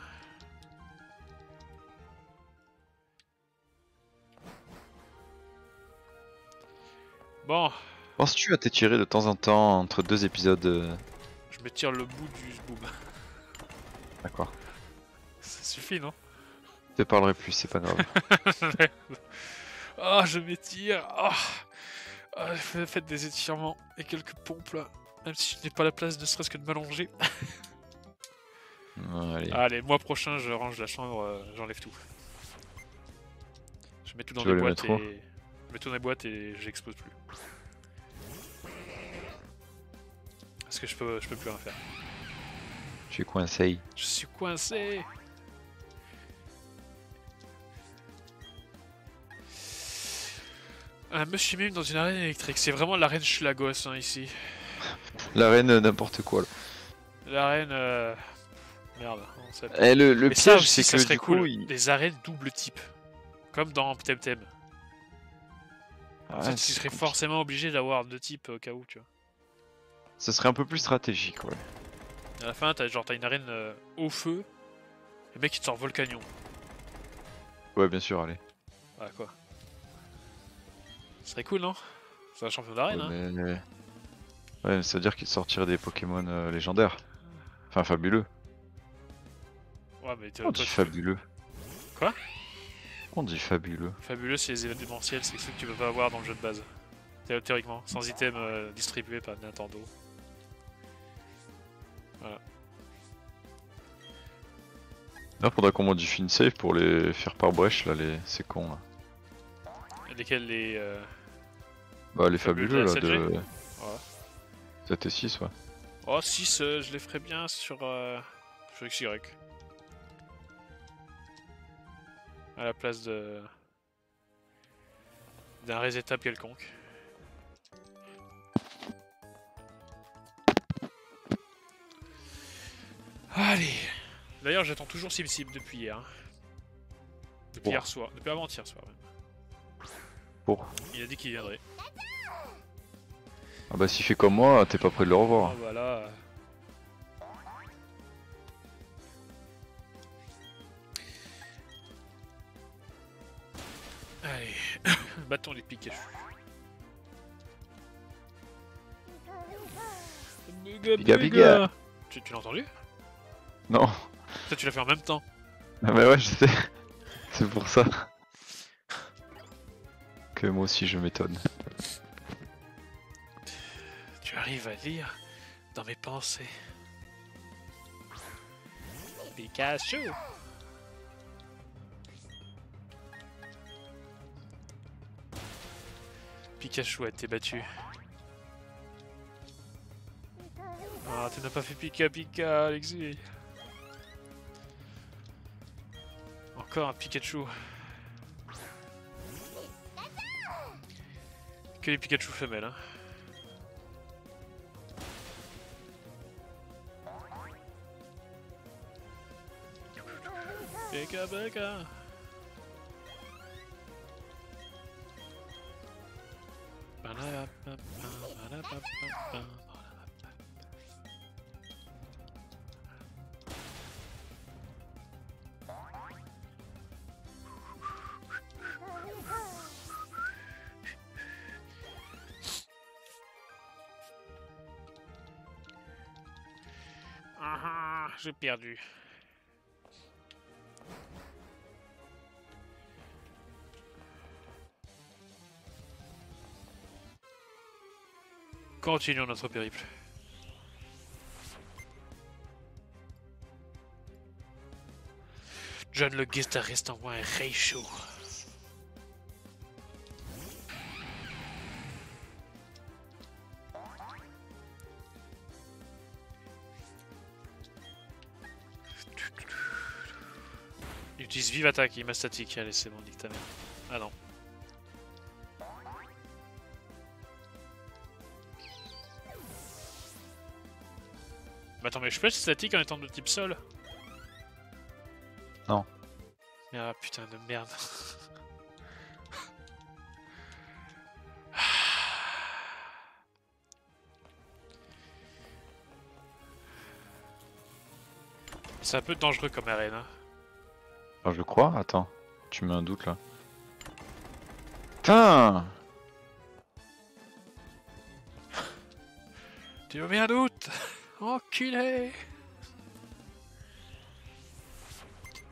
Bon, Penses-tu à t'étirer de temps en temps entre deux épisodes je me tire le bout du boom. D'accord. Ça suffit, non? Je te parlerai plus, c'est pas grave. Ah, je m'étire. Ah, faites des étirements et quelques pompes là. Même si je n'ai pas la place ne serait-ce que de m'allonger. Allez, Allez, mois prochain, je range la chambre, j'enlève tout. Je mets tout dans Tu des vas le boîtes mettre où et... Je mets tout dans des boîtes et j'expose plus. Parce que je peux plus rien faire. je suis coincé. Je suis coincé. Un Monsieur Mime dans une arène électrique. C'est vraiment l'arène Schlagos hein, ici. L'arène, n'importe quoi là. L'arène... Merde. Et le Mais ça piège, aussi, c'est ça que serait du coup, cool. Des arènes double type. Comme dans Temtem. Ah, Ça, tu c'est serais compliqué. forcément obligé d'avoir deux types au cas où, tu vois. Ça serait un peu plus stratégique, ouais. À la fin, t'as une arène au feu. Le mec, il te sort Volcanion. Ouais, bien sûr, allez. Ah, quoi. Ce serait cool, non? C'est un champion d'arène, Ouais, hein. ouais, mais ça veut dire qu'il sortirait des Pokémon légendaires. Enfin, fabuleux. Ouais, mais On dit fabuleux. Quoi? On dit fabuleux. Fabuleux, c'est les événementiels, c'est ceux que tu peux pas avoir dans le jeu de base. Théoriquement, sans item distribué par Nintendo. Voilà. Là, faudra qu'on modifie une save pour les faire par brèche, là, c'est con, là. Lesquels les... Bah, les Fabuleux fabuleux, de là, la de Ouais. 7 et 6, ouais. Oh, 6, je les ferais bien sur XY. À la place de... d'un resetable quelconque. Allez. D'ailleurs, j'attends toujours SimSim depuis hier. Hein. Depuis hier soir. Depuis avant-hier soir même. Pour. Il a dit qu'il viendrait. Ah bah, s'il fait comme moi, t'es pas prêt de le revoir. Oh, voilà. Allez. Battons les Pikachu. Biga, biga. Tu l'as entendu? Non. Ça, tu l'as fait en même temps. Ah bah ouais, je sais. C'est pour ça. Que moi aussi, je m'étonne. Tu arrives à lire dans mes pensées. Pikachu. Pikachu a été battu. Ah, tu n'as pas fait Pika Pika, Alexis. Encore un Pikachu. Que les Pikachu femelles, hein. Pika Pika. Ah, j'ai perdu. Continuons notre périple. John le guitariste envoie un ray show. utilise vive attaque, il m'a statique. Allez, c'est bon, nique ta mère. Ah non. Mais attends, mais je peux être statique en étant de type sol? Non. Ah putain de merde. C'est un peu dangereux comme arène. Hein. Alors, je crois. Attends, tu mets un doute là. Putain! Tu me mets un doute? Enculé!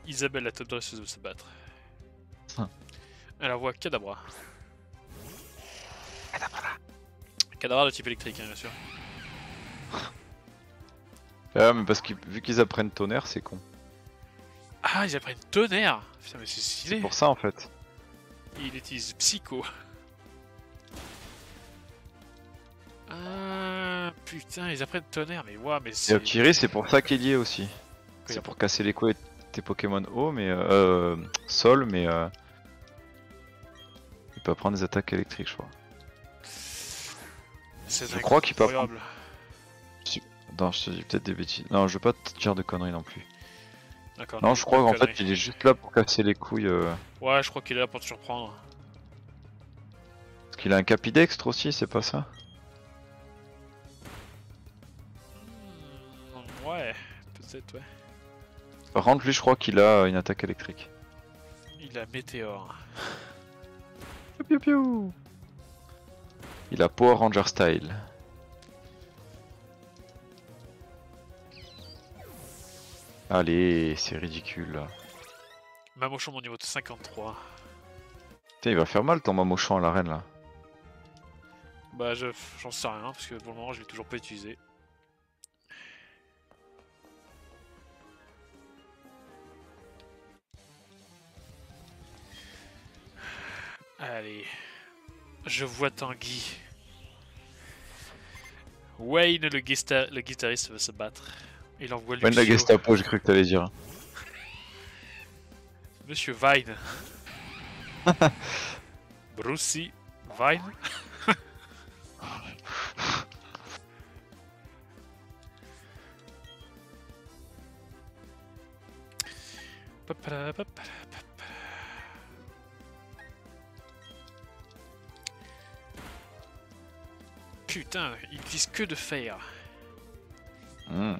Isabelle, la top dresseuse, veut se battre. Elle envoie Kadabra. Kadabra de type électrique, hein, bien sûr. Ah, mais parce que vu qu'ils apprennent tonnerre, c'est con. Ah, ils apprennent tonnerre! Putain, mais c'est stylé! C'est pour ça en fait. Il utilise Psycho. Ah, putain, ils apprennent tonnerre, mais waouh, mais Et c'est. Okiri, c'est pour ça qu'il y est aussi. Quoi, C'est pour casser les couilles de tes Pokémon haut, mais sol, mais il peut prendre des attaques électriques, je crois. Je crois qu'il peut apprendre. incroyable. Non, je te dis peut-être des bêtises. Non, je veux pas te dire de conneries non plus. D'accord. Non, je crois qu'en conneries. fait, il est juste là pour casser les couilles. Ouais, je crois qu'il est là pour te surprendre. Parce qu'il a un capidextre aussi, c'est pas ça? Ouais, peut-être, ouais. Par contre, lui, je crois qu'il a une attaque électrique. Il a Météore. Piou, piou, piou. Il a Power Ranger style. Allez, c'est ridicule là. Mamochon, mon niveau de 53. Putain, il va faire mal ton Mamochon à l'arène là. Bah, j'en sais rien, parce que pour le moment, je l'ai toujours pas utilisé. Allez. Je vois Tanguy. Wayne, le guitariste, veut se battre. Il envoie Wayne la Lucio. Gestapo, j'ai cru que t'allais dire. Monsieur Vine. Brucey Vine. Putain, il utilise que de fer. Hmm.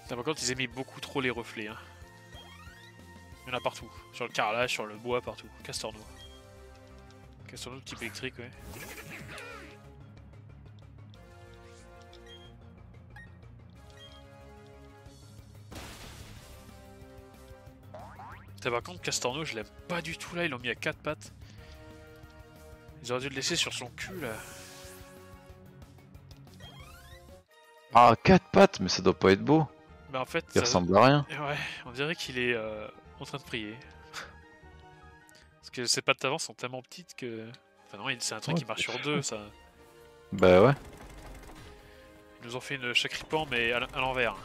Par contre, ils aimaient beaucoup trop les reflets. Hein. Il y en a partout. Sur le carrelage, sur le bois, partout. Castorno. Castorno type électrique, ouais. Par contre, Castorno, je l'aime pas du tout là. Ils l'ont mis à 4 pattes. Ils auraient dû le laisser sur son cul là. Ah, 4 pattes, mais ça doit pas être beau. Mais en fait, Il ressemble à rien. Ouais, on dirait qu'il est en train de prier. Parce que ses pattes d'avant sont tellement petites que. Enfin, non, c'est un truc qui marche sur deux, ça. Bah ouais. Ils nous ont fait une chacripan, mais à l'envers.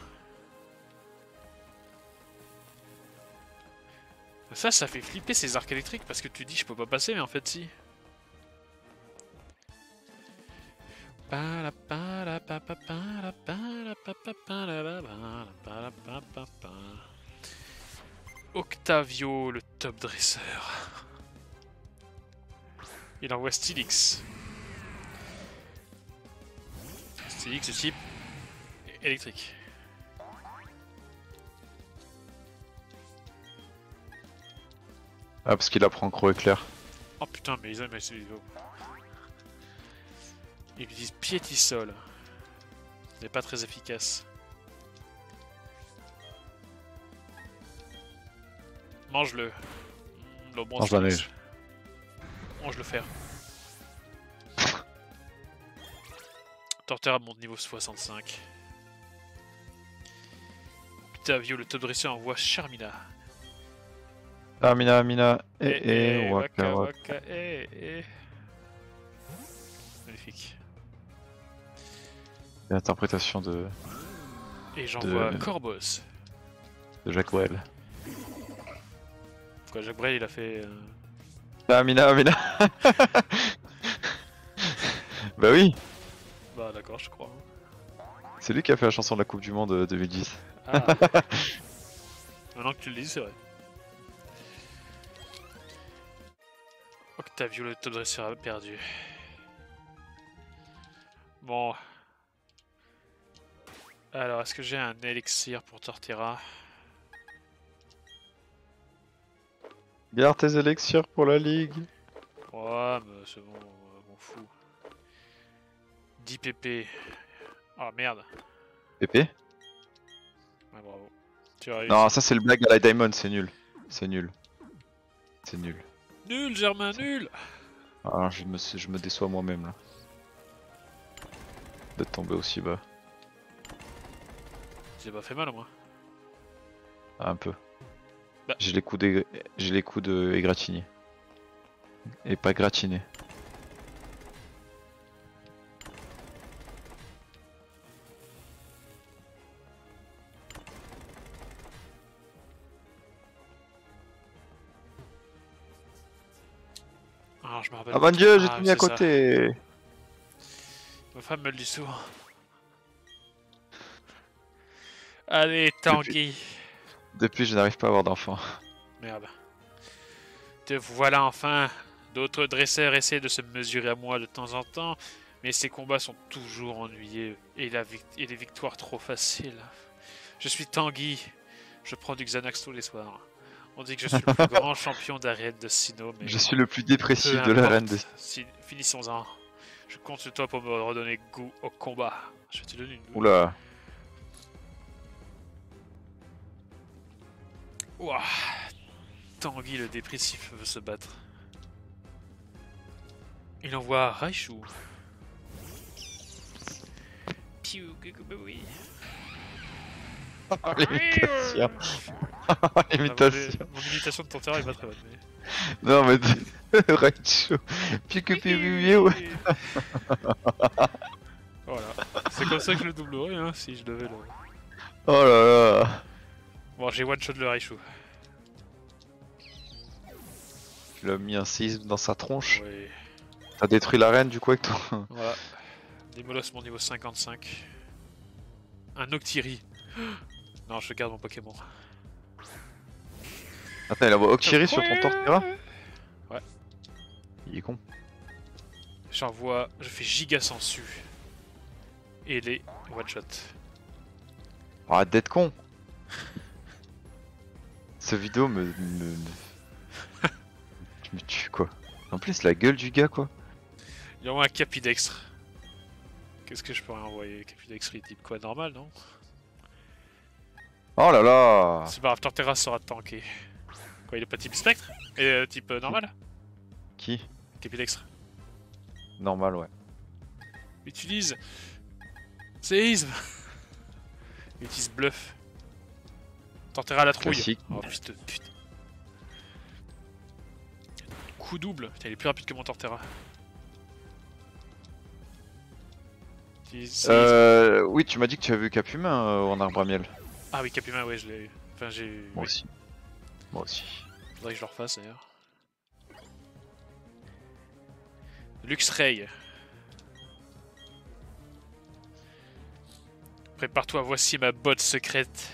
Ça fait flipper ces arcs électriques parce que tu dis je peux pas passer, mais en fait si. Octavio, le top dresseur. Il envoie Stylix. Stylix de type électrique. Ah, parce qu'il apprend Croc éclair. Oh putain, mais ils aiment. Ils utilisent Piétisol. C'est pas très efficace. Mange-le. Mange la neige. Mange le fer. Torterra monte niveau 65. Octavio, le top dresseur, envoie Charmina. Amina, waka waka, Magnifique. L'interprétation de Et j'envoie de Corbos. Jacques Brel. Quoi, Jacques Brel il a fait. Ah, Mina, Mina. Bah oui, Bah d'accord, je crois. c'est lui qui a fait la chanson de la Coupe du Monde 2010. Ah, maintenant que tu le dis, c'est vrai. Octavio, le top dresseur a perdu. Bon. Alors, est-ce que j'ai un élixir pour Torterra? Garde tes élixirs pour la ligue. Ouais, mais c'est bon, m'en fous. 10 pp. Ah merde. Pépé? Ouais, bravo. Tu as réussi. Non, ça c'est le blague à la Diamond, c'est nul. C'est nul. C'est nul. Nul, Germain, nul! Ah, je me déçois moi-même là. D'être tombé aussi bas. J'ai pas fait mal au moins. Ah, un peu. Bah. J'ai les coups de égratigné. Et pas gratiné. Ah, je me rappelle. Ah mon dieu, j'ai Ah, tout mis à c'est ça. côté. Ma femme me le dit souvent. Allez, Tanguy. Depuis, je n'arrive pas à avoir d'enfant. Merde. Te voilà enfin. D'autres dresseurs essaient de se mesurer à moi de temps en temps, mais ces combats sont toujours ennuyeux et les victoires trop faciles. Je suis Tanguy. Je prends du Xanax tous les soirs. On dit que je suis le plus grand champion d'arène de Sino, mais Je suis le plus peu dépressif de l'arène importe. de... Finissons-en. Je compte sur toi pour me redonner goût au combat. Je vais te donner une... Oula. Ouah. Tanguy le dépressif veut se battre. Il envoie Raichu. Piou, oui. L'imitation. L'imitation. Mon imitation de Torterra est pas très bonne. Mais... Non mais... Raichu. Pique piou. Voilà. C'est comme ça que je le doublerais hein, si je devais le... Oh là là. Bon, j'ai one shot le Raichu. Tu l'as mis un séisme dans sa tronche. Ouais. T'as détruit l'arène du coup avec toi. Voilà. Démolos mon niveau 55. Un Octiri. Non, je garde mon Pokémon. Attends, il envoie Octiri sur ton Torterra? Ouais. Il est con. J'envoie... Je fais giga sensu. Et les one shot. Arrête d'être con. Ce vidéo Je me tue quoi. En plus la gueule du gars quoi. Il envoie un Capidextre. Qu'est-ce que je pourrais envoyer? Capidextre il type quoi? Normal, non? Oh là là. C'est pas grave, Torterra sera tanké. Quoi, il est pas type spectre? Et type normal? Qui? Capidextre. Normal ouais. Utilise... Séisme. Utilise bluff. Torterra à la trouille. Classique. Oh putain. Coup double. Putain, il est plus rapide que mon Torterra. Oui, tu m'as dit que tu avais vu Capumain en arbre à miel. Ah oui, Capumain, ouais, je l'ai eu. Enfin, j'ai. Moi Oui. aussi. Moi aussi. Faudrait que je le refasse d'ailleurs. Luxray. Prépare-toi, voici ma botte secrète.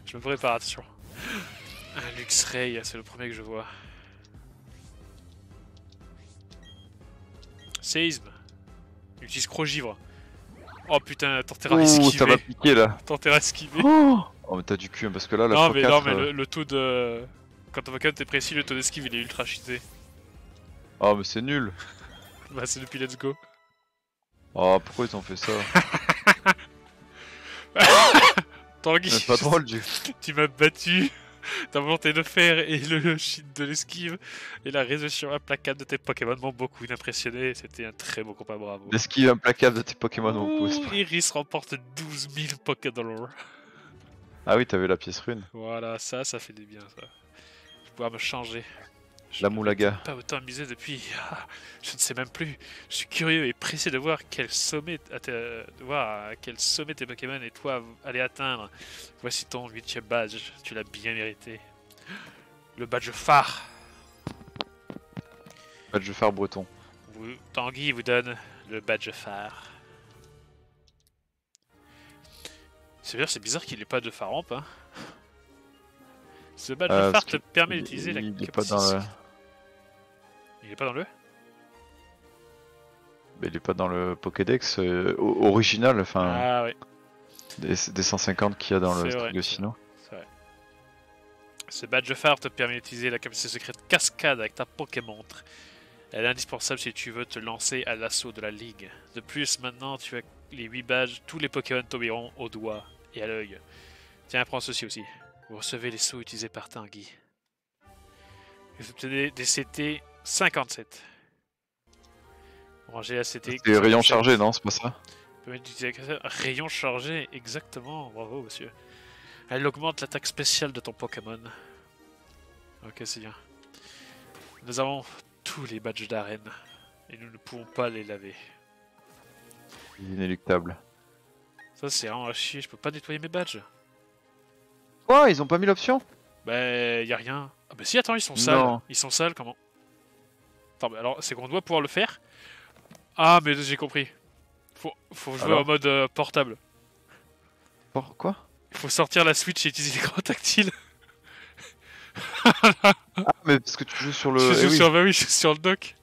Je me prépare, attention. Un Luxray, c'est le premier que je vois. Séisme. Utilise Crogivre. Oh putain, Torterra esquivé. ça va piquer là. Torterra esquivé. Oh mais t'as du cul hein, parce que là la Non x4, mais, non, mais le taux de... Quand ton Pokémon est précis, le taux d'esquive il est ultra cheaté. Oh mais c'est nul. Bah c'est depuis Let's Go. Oh pourquoi ils ont fait ça? Tanguy, C'est pas drôle du... tu m'as battu. Ta volonté de faire et le cheat de l'esquive et la résolution implacable de tes Pokémon m'ont beaucoup impressionné. C'était un très beau combat, bravo. L'esquive implacable de tes Pokémon au pouce. Ouh, Iris remporte 12 000 Pokédollars. Ah oui t'avais la pièce rune. Voilà, ça fait du bien ça. Je vais pouvoir me changer. Je La ne moulaga. m'étais pas autant amusé depuis. Je ne sais même plus. Je suis curieux et pressé de voir à quel sommet tes Pokémon et toi allez atteindre. Voici ton 8ème badge. Tu l'as bien mérité. Le badge phare. Je vais faire breton. Tanguy vous donne le badge phare. C'est bizarre qu'il n'ait pas de phare rampe. Hein. Ce badge phare te permet d'utiliser la il est pas dans le... Il est pas dans le Mais il est pas dans le Pokédex original, enfin Ah ouais, des 150 qu'il y a dans le c'est vrai. Strigosino. C'est vrai. Ce badge phare te permet d'utiliser la capacité secrète cascade avec ta Pokémontre. Elle est indispensable si tu veux te lancer à l'assaut de la ligue. De plus, maintenant tu as les 8 badges, tous les Pokémon t'obéiront au doigt et à l'œil. Tiens, prends ceci aussi. Vous recevez les sauts utilisés par Tanguy. Vous obtenez des CT 57. Rangez la CT. C'est rayon chargé, non? C'est pas ça? Rayon chargé, exactement. Bravo, monsieur. Elle augmente l'attaque spéciale de ton Pokémon. Ok, c'est bien. Nous avons tous les badges d'arène. Et nous ne pouvons pas les laver. Inéluctable. Ça, c'est vraiment à chier. Je peux pas nettoyer mes badges. Quoi? Ils ont pas mis l'option? Bah, y a rien. Ah bah si, attends, ils sont sales. Non. Ils sont sales, comment? Attends, bah alors, c'est qu'on doit pouvoir le faire. Ah, mais j'ai compris. Faut jouer en mode portable. Quoi? Il faut sortir la Switch et utiliser l'écran tactile. Ah, mais parce que tu joues sur le... Bah oui, je suis sur le dock.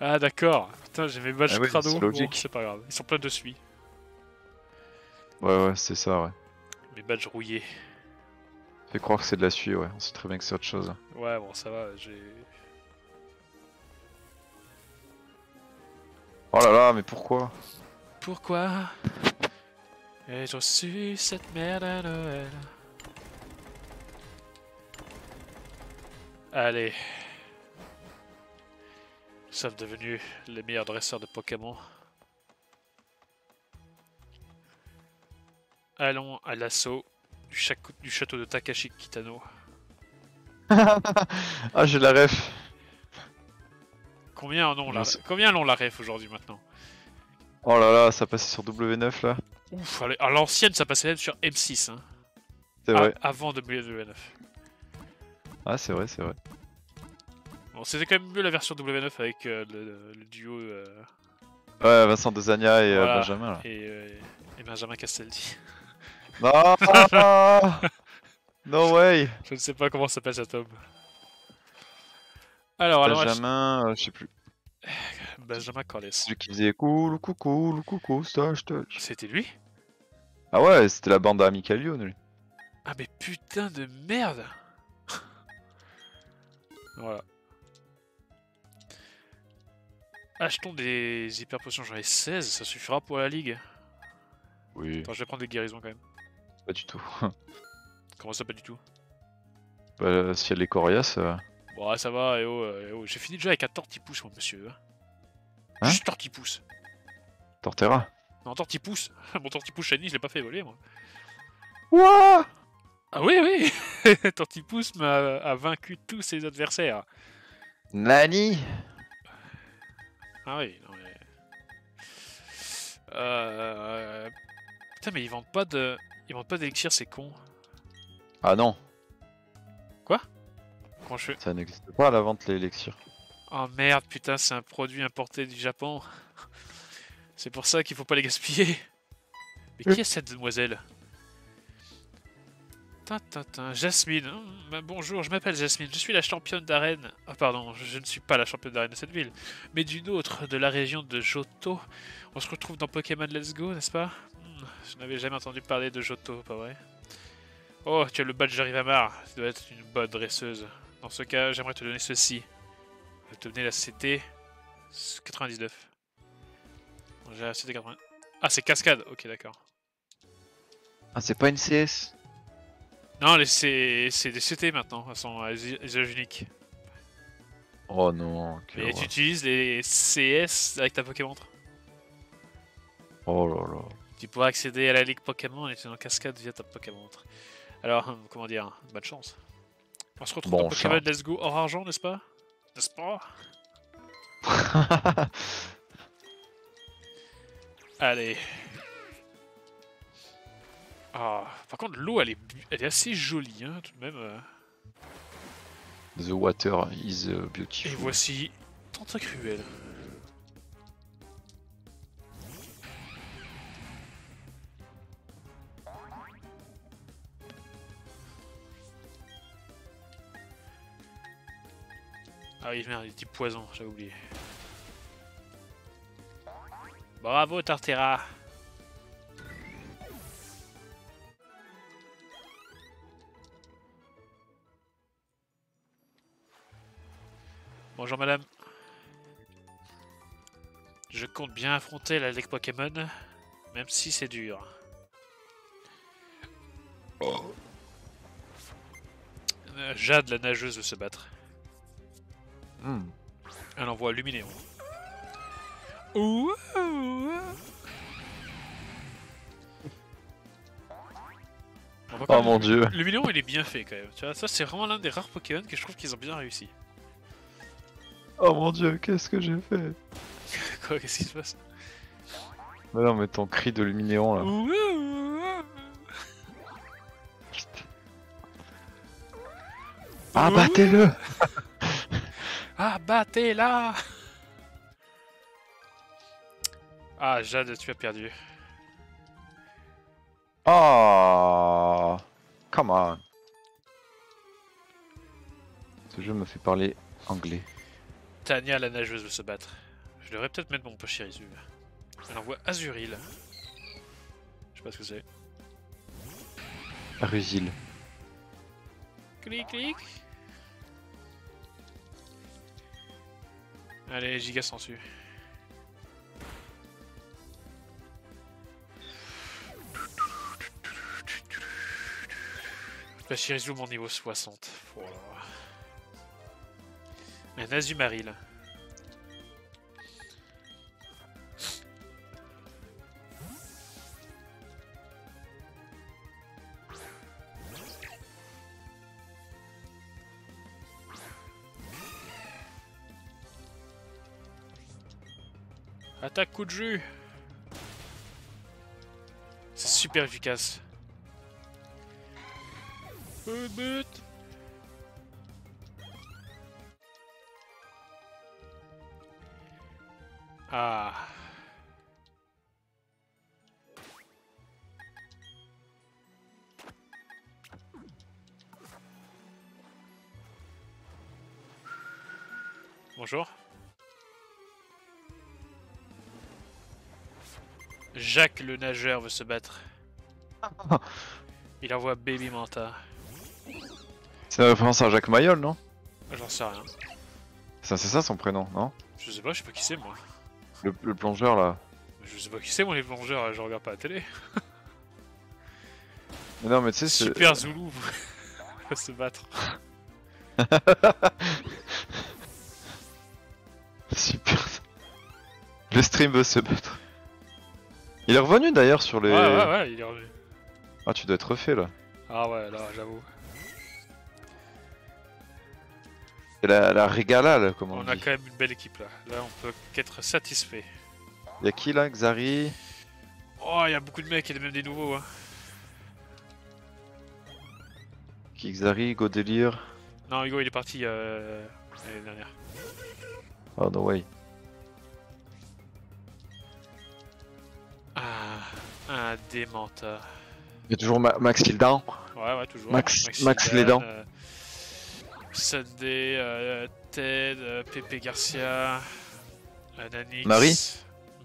Ah, d'accord. Putain, j'ai mes badges crado. c'est logique. Bon, c'est pas grave. Ils sont pleins de suie. Ouais, c'est ça, ouais. Mes badges rouillés. Fais croire que c'est de la suie, ouais. On sait très bien que c'est autre chose. Ouais, bon, ça va, j'ai... Oh là là, mais pourquoi? Pourquoi ai-je reçu cette merde à Noël? Allez. Nous sommes devenus les meilleurs dresseurs de Pokémon. Allons à l'assaut du château de Takashi Kitano. Ah, j'ai la ref. Combien l'ont la ref aujourd'hui maintenant? Oh là là, ça passait sur W9 là. Ouf, à l'ancienne ça passait même sur M6. Hein. C'est vrai. Avant W9. Ah, c'est vrai, c'est vrai. Bon, c'était quand même mieux la version W9 avec le duo. Ouais, Vincent Dezania et voilà, Benjamin là. Et Benjamin Castaldi. Non. No way. Je ne sais pas comment s'appelle cet homme. Alors, Benjamin, je sais plus. Benjamin Corliss. Celui qui faisait coucou, stage. C'était lui? Ah ouais, c'était la bande à Amicalio, lui. Ah mais putain de merde. Voilà. Achetons des hyper potions, j'en ai 16, ça suffira pour la ligue. Oui. Attends, je vais prendre des guérisons quand même. Pas du tout. Comment ça, pas du tout? Bah, si elle est coriace. Bon, ouais, ça va, j'ai fini déjà avec un tortipousse, mon monsieur. Hein? Juste tortipousse. Torterra. Non, tortipousse. Mon tortipousse shiny, je l'ai pas fait évoluer, moi. Ouah. Ah oui, oui. Tortipousse a vaincu tous ses adversaires. Nani. Ah oui, non mais... Putain, mais ils vendent pas d'élixir, c'est con. Ah non. Quoi? Comment je fais? Ça n'existe pas à la vente, l'élixir. Oh merde, putain, c'est un produit importé du Japon. C'est pour ça qu'il faut pas les gaspiller. Mais qui est cette demoiselle? Jasmine. Bonjour, je m'appelle Jasmine. Je suis la championne d'arène. Ah pardon, je ne suis pas la championne d'arène de cette ville, mais d'une autre, de la région de Johto. On se retrouve dans Pokémon Let's Go, n'est-ce pas? Je n'avais jamais entendu parler de Johto, pas vrai? Oh, tu as le badge Rivamar. Tu dois être une bonne dresseuse. Dans ce cas, j'aimerais te donner ceci. Je vais te donner la CT 99. J'ai la CT 80. Ah, c'est cascade. Ok, d'accord. Ah, c'est pas une CS. Non, c'est des CT maintenant. Elles sont à usage unique. Oh non. Et tu utilises les CS avec ta Pokémontre. Oh là là. Tu pourras accéder à la ligue Pokémon et tu es en cascade via ta Pokémontre. Alors, comment dire, bonne chance. On se retrouve dans Pokémon Let's Go hors argent, n'est-ce pas? N'est-ce pas? Allez. Ah, par contre, l'eau, elle est assez jolie, hein, tout de même. The water is Et beautiful. voici Tentacruel. Ah oui, merde, les types poison, j'avais oublié. Bravo, Tartera. Bonjour, madame. Je compte bien affronter la Ligue Pokémon, même si c'est dur. Jade, la nageuse, veut se battre. Hmm. Elle envoie Luminéon. Ouh. Oh mon dieu. Luminéon, il est bien fait quand même. Tu vois, ça, c'est vraiment l'un des rares Pokémon que je trouve qu'ils ont bien réussi. Oh mon dieu, qu'est-ce que j'ai fait? Quoi, qu'est-ce qui se passe? Mais non, mais ton cri de Luminéon là. Ouh. Ah, battez-le! Ah, battez-la! Ah, Jade, tu as perdu. Oh! Come on! Ce jeu me fait parler anglais. Tania, la nageuse, veut se battre. Je devrais peut-être mettre mon Pachirisu. Elle envoie Azuril. Je sais pas ce que c'est. Rusil. Clic, clic. Allez, Giga Sensu. Pachirisu, mon niveau 60. Oh là là. Un Azumaril. Attaque coup de jus. C'est super efficace. But. Ah. Bonjour. Jacques le nageur veut se battre. Il envoie Baby Manta. C'est une référence à Jacques Mayol, non? J'en sais rien. C'est ça son prénom, non? Je sais pas qui c'est moi. Le plongeur là. Je sais pas qui c'est moi les plongeurs, je regarde pas la télé. Mais non, mais tu sais, c'est. Super Zoulou veut se battre. Super. Le stream veut se battre. Il est revenu d'ailleurs sur les. Ouais, il est revenu. Ah, tu dois être refait là. Ah ouais, là, j'avoue. C'est la régala là, comme on On dit. a quand même une belle équipe là. Là, on peut qu'être satisfait. Y'a qui là? Xari? Oh, il y a beaucoup de mecs et même des nouveaux. Hein. Qui Xari? Godélire? Non, Hugo, il est parti l'année dernière. Oh no way. Ah, un Démenta. Y'a toujours Max Kildan. Ouais, toujours. Max Zidane, les dents. Sunday, Ted, Pepe Garcia, Nanix.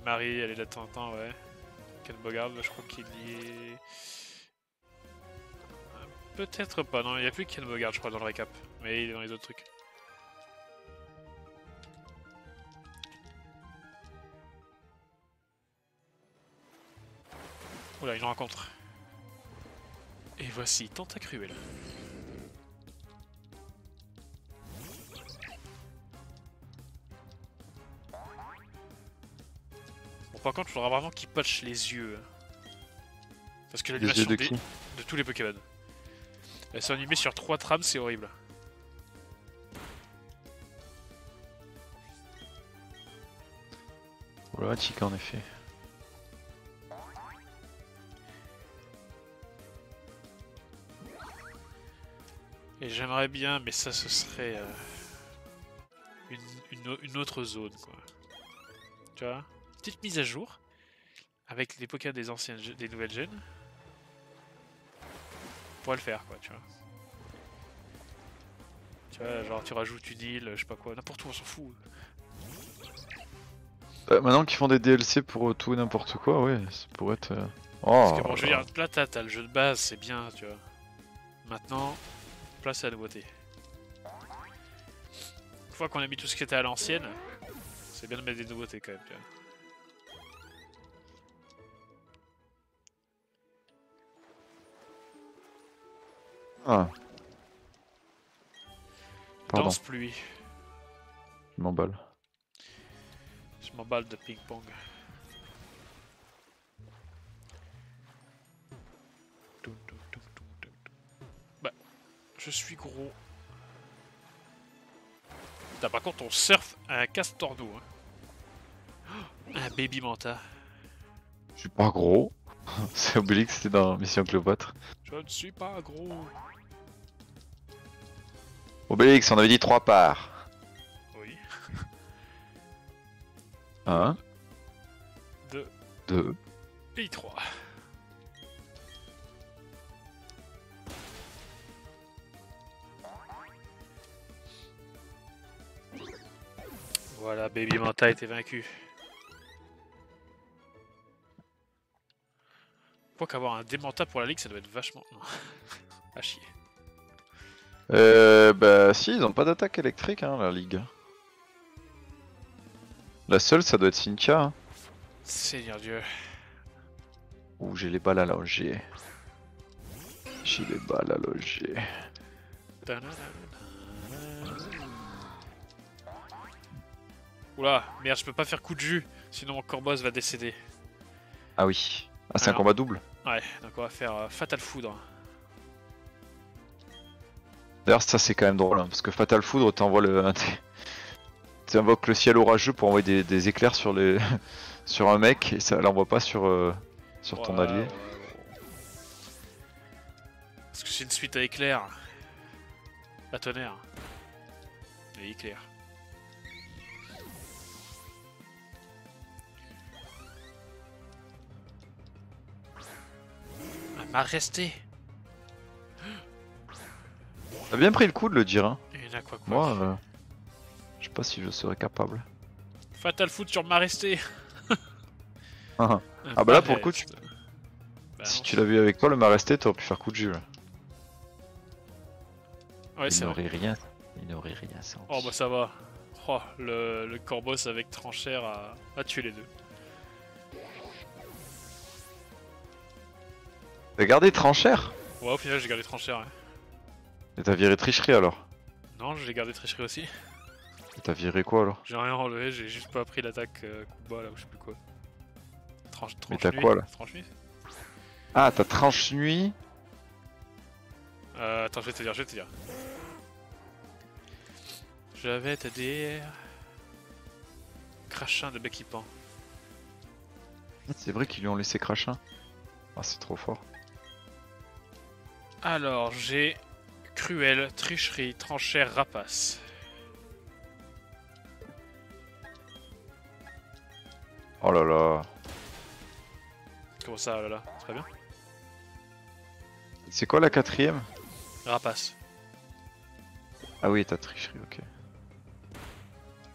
Marie, elle est là de temps en temps, ouais. Ken Bogard, je crois qu'il y est. Peut-être pas, non, il n'y a plus Ken Bogard, je crois, dans le récap. Mais il est dans les autres trucs. Oula, une rencontre. Et voici Tentacruel. Bon, par contre, il faudra vraiment qu'il patche les yeux. Parce que Les l'animation yeux de qui? de tous les Pokémon. Elles sont animées sur 3 trames, c'est horrible. Problématique en effet. Et j'aimerais bien, mais ça ce serait une autre zone quoi. Tu vois, petite mise à jour avec les Pokémon des anciennes, des nouvelles gènes. On pourrait le faire quoi, tu vois. Tu vois, genre tu rajoutes une île, je sais pas quoi, n'importe où, on s'en fout. Maintenant qu'ils font des DLC pour tout et n'importe quoi, ouais, ça pourrait être. Parce Oh que bon, je veux là. dire, là t'as le jeu de base, c'est bien, tu vois. Maintenant, place à la nouveauté. Une fois qu'on a mis tout ce qui était à l'ancienne, c'est bien de mettre des nouveautés quand même, tu vois. Ah, pardon, Danse pluie. je m'emballe. Je m'emballe de ping-pong. Bah, je suis gros. Putain, par contre, on surfe un castor d'eau. Hein. Un baby manta. Je suis pas gros. C'est Obélix, c'était dans Mission Cléopâtre. Je ne suis pas gros. Obélix, on avait dit 3 parts. Oui. 1, 2 2. et 3. Voilà, baby manta a été vaincu. Quoi qu'avoir un démenta pour la ligue, ça doit être vachement. Non. À chier. Bah si, ils ont pas d'attaque électrique, hein, la ligue. La seule, ça doit être Cynthia. Hein. Seigneur Dieu. Ouh, j'ai les balles à loger. J'ai les balles à loger. Oula, merde, je peux pas faire coup de jus, sinon mon Corboss va décéder. Ah oui. Ah, c'est un Alors. combat double. Ouais, donc on va faire Fatal Foudre. D'ailleurs, ça c'est quand même drôle, hein, parce que Fatal Foudre, tu invoques le ciel orageux pour envoyer des éclairs sur les sur un mec et ça l'envoie pas sur ton allié. Ouais. Parce que c'est une suite à éclair. À tonnerre. Et éclair. Elle m'a resté. T'as bien pris le coup de le dire, hein. Et une aqua Moi, je sais pas si je serais capable. Fatal Foudre sur Maresté. Ah bah là pour le coup, Bah si non. tu l'as vu avec toi, le Maresté, t'aurais pu faire coup de jus. Là. Ouais, Il c'est vrai. n'aurait rien. Il n'aurait rien senti. Oh bah ça va. Oh, le Corboss avec Tranchère a tué les deux. T'as gardé Tranchère? Ouais, au final j'ai gardé Tranchère. Ouais. Et t'as viré tricherie alors? Non, j'ai gardé Tricherie aussi. Et t'as viré quoi alors? J'ai rien enlevé, j'ai juste pas pris l'attaque coup bas là ou je sais plus quoi. Mais Tranche t'as nuit. quoi là? Tranche nuit. Ah, t'as tranche nuit? Attends, je vais te dire. Je vais te dire. Crachin de Becky Pan. C'est vrai qu'ils lui ont laissé crachin. Ah, c'est trop fort. Alors, j'ai Cruel, Tricherie, Tranchère, Rapace. Oh là là. Comment ça, là très bien. C'est quoi la quatrième? Rapace. Ah oui, t'as tricherie, ok.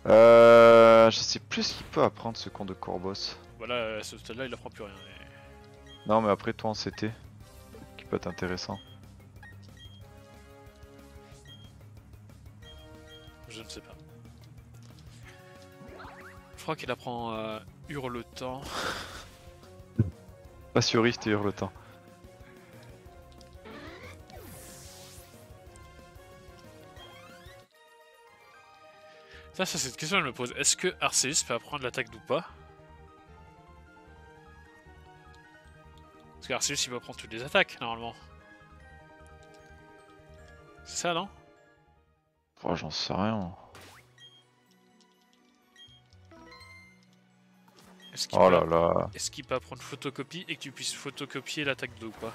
Je sais plus ce qu'il peut apprendre ce con de Corboss. Voilà, ce stade-là, il apprend plus rien. Mais... Non, mais après toi en CT, qui peut être intéressant. Je ne sais pas. Je crois qu'il apprend Hurletemps. Passuriste et hurletant. Ça, c'est une question que je me pose. Est-ce que Arceus peut apprendre l'attaque ou pas? Parce qu'Arceus, il peut apprendre toutes les attaques, normalement. C'est ça, non? Oh, j'en sais rien. Oh là là. Est-ce qu'il peut apprendre photocopie et que tu puisses photocopier l'attaque d'eau ou pas?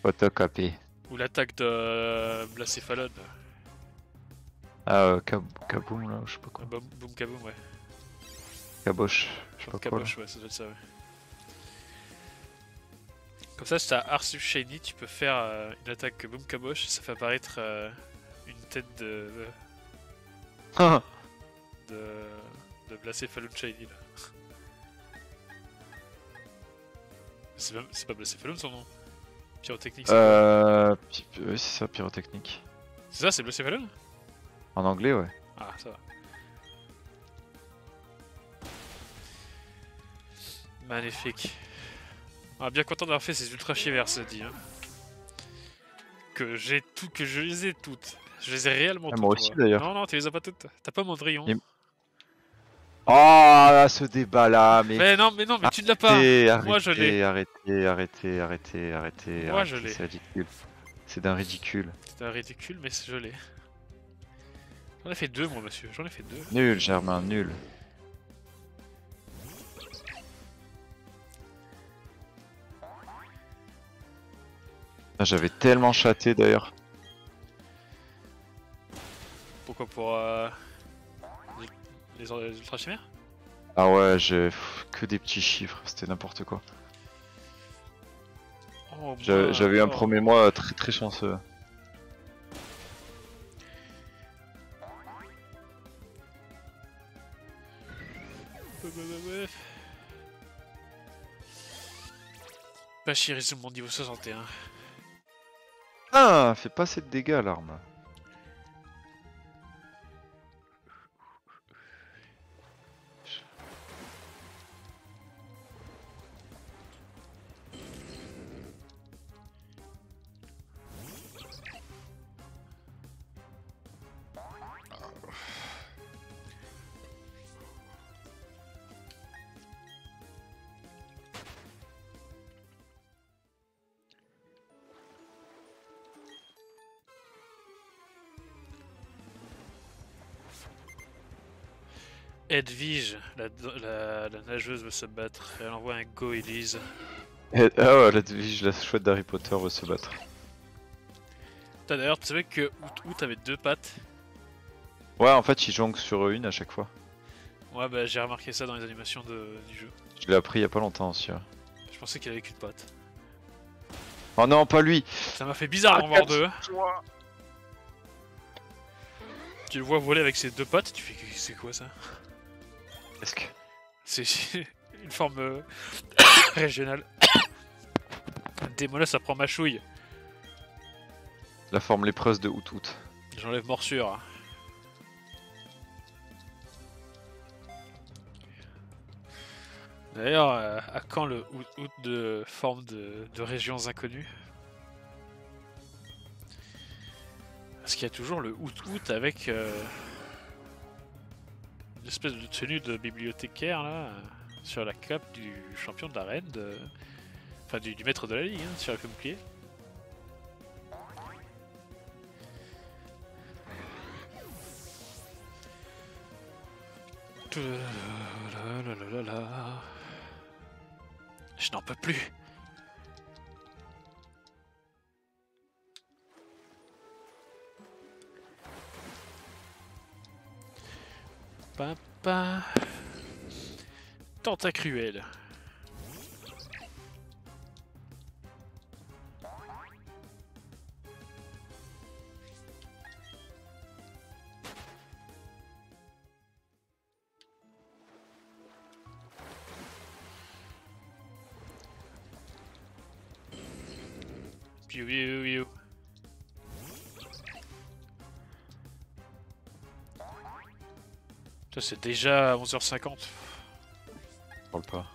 Photocopie. Ou l'attaque de Blacéphalon. Ah, Kaboom là, je sais pas quoi. Boom Kaboom, ouais. Caboche, je sais pas quoi là. Caboche, ouais, ça doit être ça, ouais. Comme ça, si t'as Arceus Shiny, tu peux faire une attaque Boom Kaboche et ça fait apparaître une tête de Blacéphalon Shiny là. C'est pas Blacéphalon son nom. Pyrotechnique, c'est quoi? Oui, c'est ça, pyrotechnique. C'est ça, c'est Blacéphalon? En anglais, ouais. Ah, ça va. Magnifique. Ah, bien content d'avoir fait ces ultra chivers, ça dit. Hein. Que je les ai toutes. Je les ai réellement toutes. Moi aussi d'ailleurs. Non, non, tu les as pas toutes. T'as pas Mondrion. Oh, ce débat là, mais. Mais non, mais tu ne l'as pas. Moi je l'ai. Arrêtez. Moi je l'ai. C'est ridicule. C'est d'un ridicule. C'est un ridicule, mais je l'ai. J'en ai fait deux, moi, monsieur. J'en ai fait deux. Nul, Germain, nul. J'avais tellement chaté d'ailleurs. Pourquoi? Pour les ultra chimères? Ah ouais, j'ai que des petits chiffres, c'était n'importe quoi. Oh, J'avais eu un premier mois très très chanceux. Bachir mon niveau 61. Ah, fait pas assez de dégâts l'arme. Edwige, la nageuse veut se battre. Elle envoie un Go Elise. Ah ouais, la chouette d'Harry Potter veut se battre. D'ailleurs, tu savais que Out avait deux pattes? Ouais, en fait, il jongle sur une à chaque fois. Ouais, bah j'ai remarqué ça dans les animations du jeu. Je l'ai appris il y a pas longtemps aussi. Ouais. Je pensais qu'il avait qu'une patte. Oh non, pas lui! Ça m'a fait bizarre d'en voir deux. Tu le vois voler avec ses deux pattes, tu fais c'est quoi ça? Est-ce que. C'est une forme régionale. Démola, ça prend ma chouille. La forme lépreuse de Out. J'enlève morsure. D'ailleurs, à quand le Out de forme de régions inconnues? Parce qu'il y a toujours le Out avec une espèce de tenue de bibliothécaire là, sur la cape du champion de l'arène, enfin du maître de la ligue, hein, sur le bouclier. Je n'en peux plus. Papa. Tentacruel. Piou piou piou. Ça c'est déjà 11h50. Je parle pas.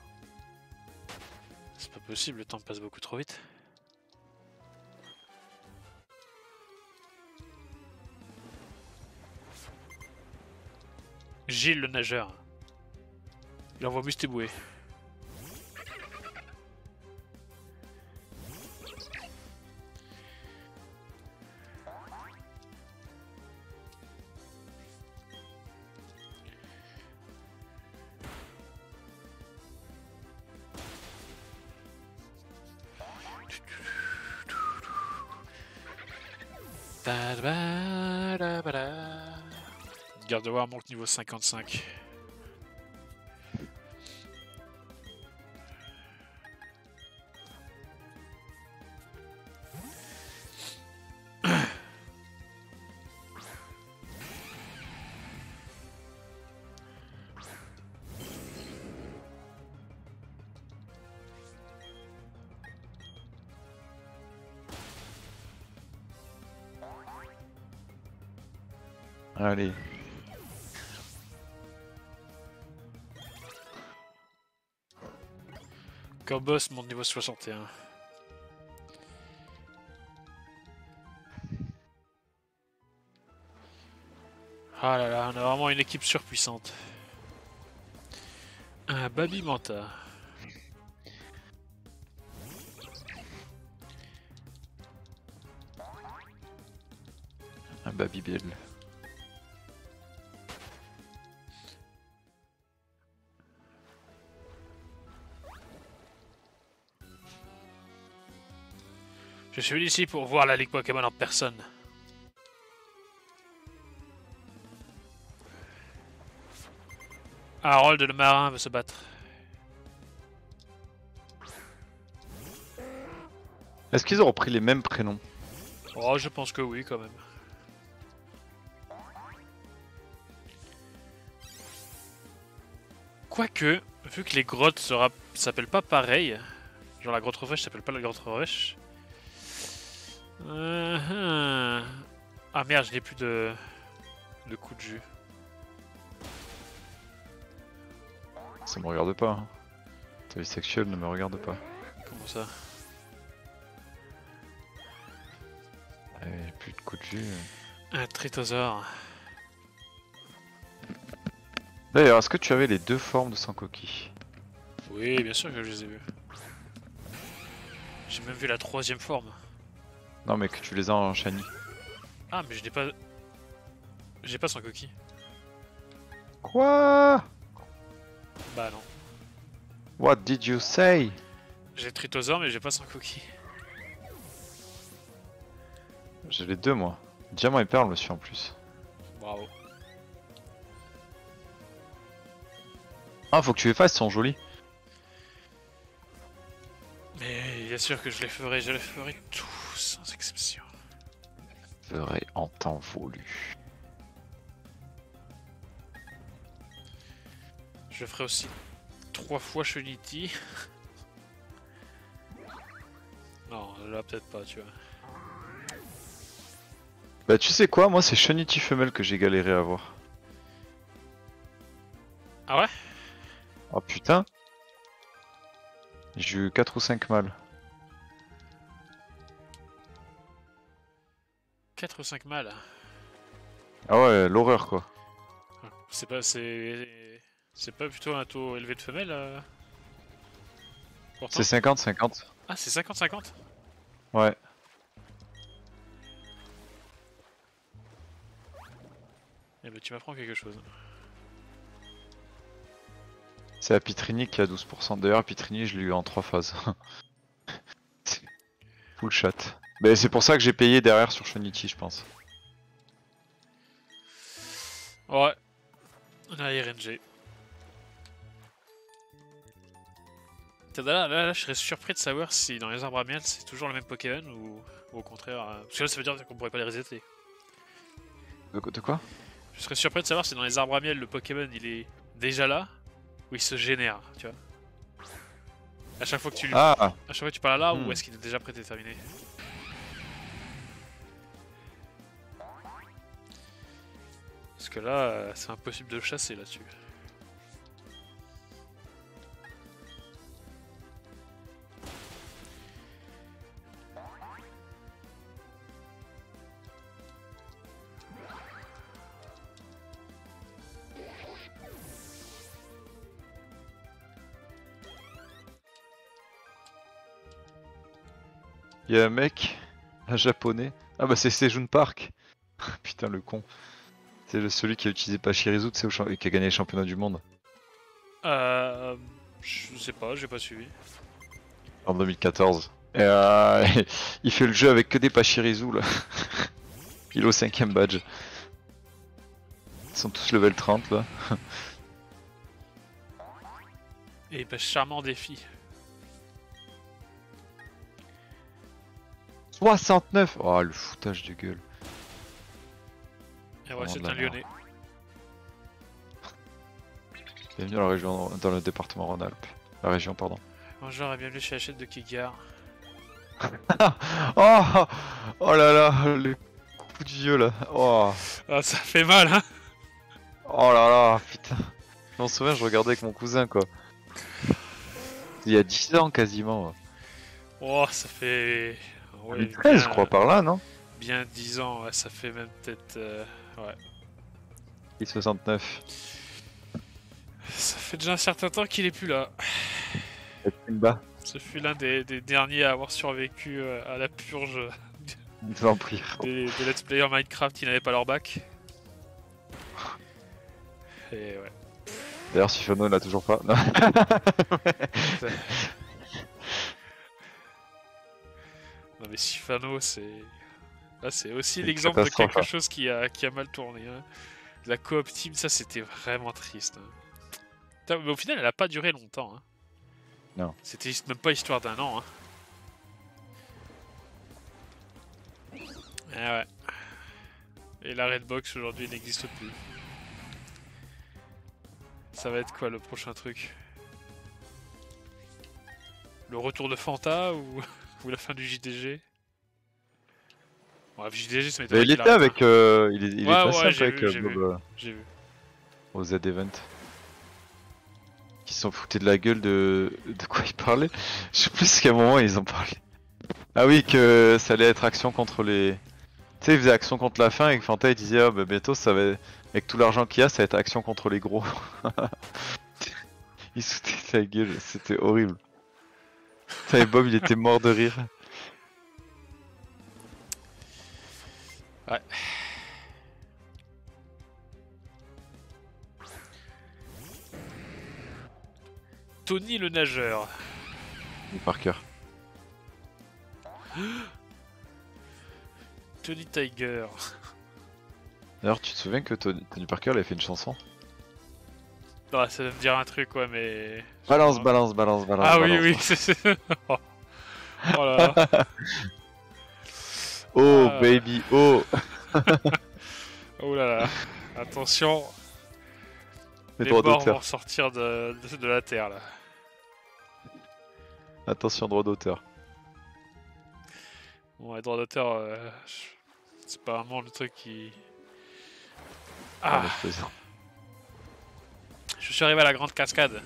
C'est pas possible, le temps passe beaucoup trop vite. Gilles le nageur. Il envoie Mustéboué. Gardevoir monte niveau 55. Allez. Corboss monte niveau 61. Ah là là, on a vraiment une équipe surpuissante. Un Baby Manta. Un Babybel. Je suis venu ici pour voir la Ligue Pokémon en personne. Harold le marin veut se battre. Est-ce qu'ils ont repris les mêmes prénoms? Oh, je pense que oui, quand même. Quoique, vu que les grottes s'appellent pas pareil, genre la grotte revêche s'appelle pas la grotte revêche. Ah merde, je n'ai plus de coup de jus. Ça me regarde pas. Hein. Ta vie sexuelle ne me regarde pas. Comment ça? J'ai plus de coup de jus. Un tritosaure. D'ailleurs, est-ce que tu avais les deux formes de Sankoki? Oui, bien sûr que je les ai vus. J'ai même vu la troisième forme. Non, mais que tu les as en shiny. Ah, mais je n'ai pas... J'ai pas son coquille. Quoi? Bah non. What did you say? J'ai tritosaure, mais j'ai pas son coquille. J'ai les deux, moi. Diamant et perle, monsieur, en plus. Bravo. Ah, faut que tu les fasses, ils sont jolis. Mais bien sûr que je les ferai tous, sans exception. Je ferai en temps voulu. Je ferai aussi 3 fois Shunity. Non, là peut-être pas, tu vois. Bah, tu sais quoi, moi, c'est Shunity femelle que j'ai galéré à avoir. Ah ouais? Oh putain. J'ai eu 4 ou 5 mâles. 4 ou 5 mâles. Ah ouais, l'horreur quoi. C'est pas plutôt un taux élevé de femelles pourtant. C'est 50-50. Ah, c'est 50-50? Ouais. Eh ben tu m'apprends quelque chose. C'est Apitrini qui a 12%. D'ailleurs, Apitrini, je l'ai eu en 3 phases. Full shot. Mais c'est pour ça que j'ai payé derrière sur Shunity, je pense. Ouais. On a RNG. Là, je serais surpris de savoir si dans les arbres à miel c'est toujours le même Pokémon ou au contraire. Parce que là, ça veut dire qu'on pourrait pas les resetter. De quoi? Je serais surpris de savoir si dans les arbres à miel le Pokémon il est déjà là ou il se génère, tu vois. À chaque fois que tu Ah! à chaque fois que tu parles là ou est-ce qu'il est déjà prédéterminé? Parce que là, c'est impossible de le chasser là-dessus. Y'a un mec, un japonais. Ah bah c'est Sejun Park. Putain le con. C'est celui qui a utilisé Pachirisu, tu sais, et qui a gagné les championnats du monde. Je sais pas, j'ai pas suivi. En 2014. Et il fait le jeu avec que des Pachirisu là. Il est au 5ème badge. Ils sont tous level 30 là. Et bah, charmant défi. 69. Oh le foutage de gueule. Et ouais, Vraiment c'est de la un merde. Lyonnais. Bienvenue dans la région, dans le département Rhône-Alpes. La région, pardon. Bonjour et bienvenue chez Hachette de Kigar. Oh, oh là là, le coup de vieux là. Oh, Ah, ça fait mal, hein. oh là là, putain. Je m'en souviens, je regardais avec mon cousin quoi. Il y a 10 ans quasiment. Oh, ça fait... Ouais, 2013 je crois par là, non? bien 10 ans, ouais, ça fait même peut-être... ouais. Et 69. Ça fait déjà un certain temps qu'il est plus là. Simba, Ce fut l'un des derniers à avoir survécu à la purge vampire. des let's players Minecraft qui n'avaient pas leur bac. Et ouais. D'ailleurs, Sifano l'a toujours pas. Non. Non mais Sifano, c'est... Là, c'est aussi Une l'exemple de catastrophe, quelque hein. chose qui a mal tourné. Hein. La coop team, ça c'était vraiment triste. Hein. Putain, mais au final, elle a pas duré longtemps. Hein. Non. C'était même pas histoire d'un an. Hein. Ah ouais. Et la Redbox aujourd'hui n'existe plus. Ça va être quoi le prochain truc? Le retour de Fanta ou, ou la fin du JDG? Bref, JDG, ça m'étonnerait Il qu'il était arrête, avec. hein. Il est Ouais, passé ouais, un peu j'ai avec vu, j'ai Bob vu. J'ai vu. au Z-Event. Qui s'en foutaient de la gueule de quoi ils parlaient. Je sais plus qu'à un moment ils en parlaient. Ah oui, que ça allait être action contre les. Tu sais, ils faisaient action contre la fin et que Fanta il disait ah bah bientôt ça va. Avec tout l'argent qu'il y a, ça va être action contre les gros. Il se foutait de la gueule, c'était horrible. Ça et Bob il était mort de rire. Ouais. Tony le nageur. Par cœur. Tony Tiger. D'ailleurs, tu te souviens que Tony Parker il avait fait une chanson? Non, ça va me dire un truc, ouais, mais... Balance, balance, balance, balance. Ah balance. oui, oui, oh. Oh là là. Oh Ah. baby, oh. Oh là là. Attention, Les les droits morts vont d'auteur. ressortir de la terre, là. Attention, droits d'auteur. Bon, les droits d'auteur, c'est pas vraiment le truc qui... Ah, Ah, mais je plaisante. je suis arrivé à la grande cascade.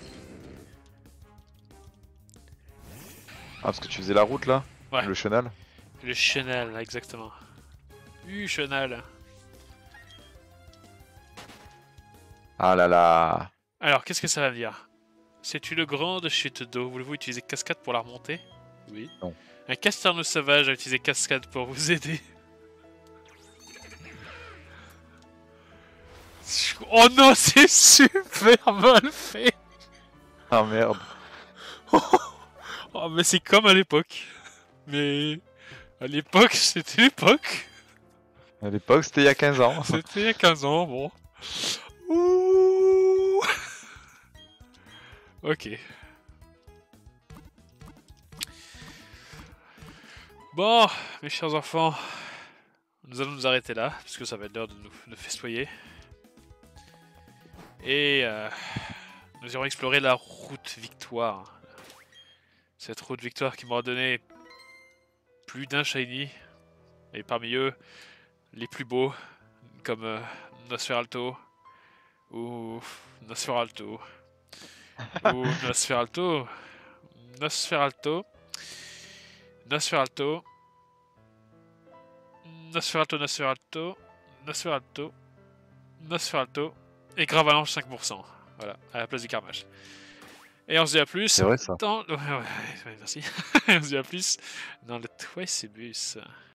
Ah, parce que tu faisais la route là? Ouais. Le chenal? Le chenal, exactement. Chenal. Ah là là. Alors, qu'est-ce que ça va me dire? C'est une grande chute d'eau. Voulez-vous utiliser cascade pour la remonter? Oui. Non. Un casterno sauvage a utilisé cascade pour vous aider. Oh non, c'est super mal fait. Ah merde. Oh, mais c'est comme à l'époque. Mais à l'époque, c'était l'époque. À l'époque, c'était il y a 15 ans. C'était il y a 15 ans, bon. Ouh. Ok. Bon, mes chers enfants, nous allons nous arrêter là, puisque ça va être l'heure de nous festoyer. Et nous irons explorer la route victoire. Cette route victoire qui m'aura donné plus d'un shiny, et parmi eux, les plus beaux, comme Nosferalto, ou Nosferalto, ou Nosferalto, Nosferalto, Nosferalto, Nosferalto, Nosferalto, Nosferalto, Nosferalto, et Gravalanche 5%. Voilà, à la place du Carnage. Et on se dit à plus C'est vrai ça. dans... Ouais, merci. On se dit à plus dans le Twicebus.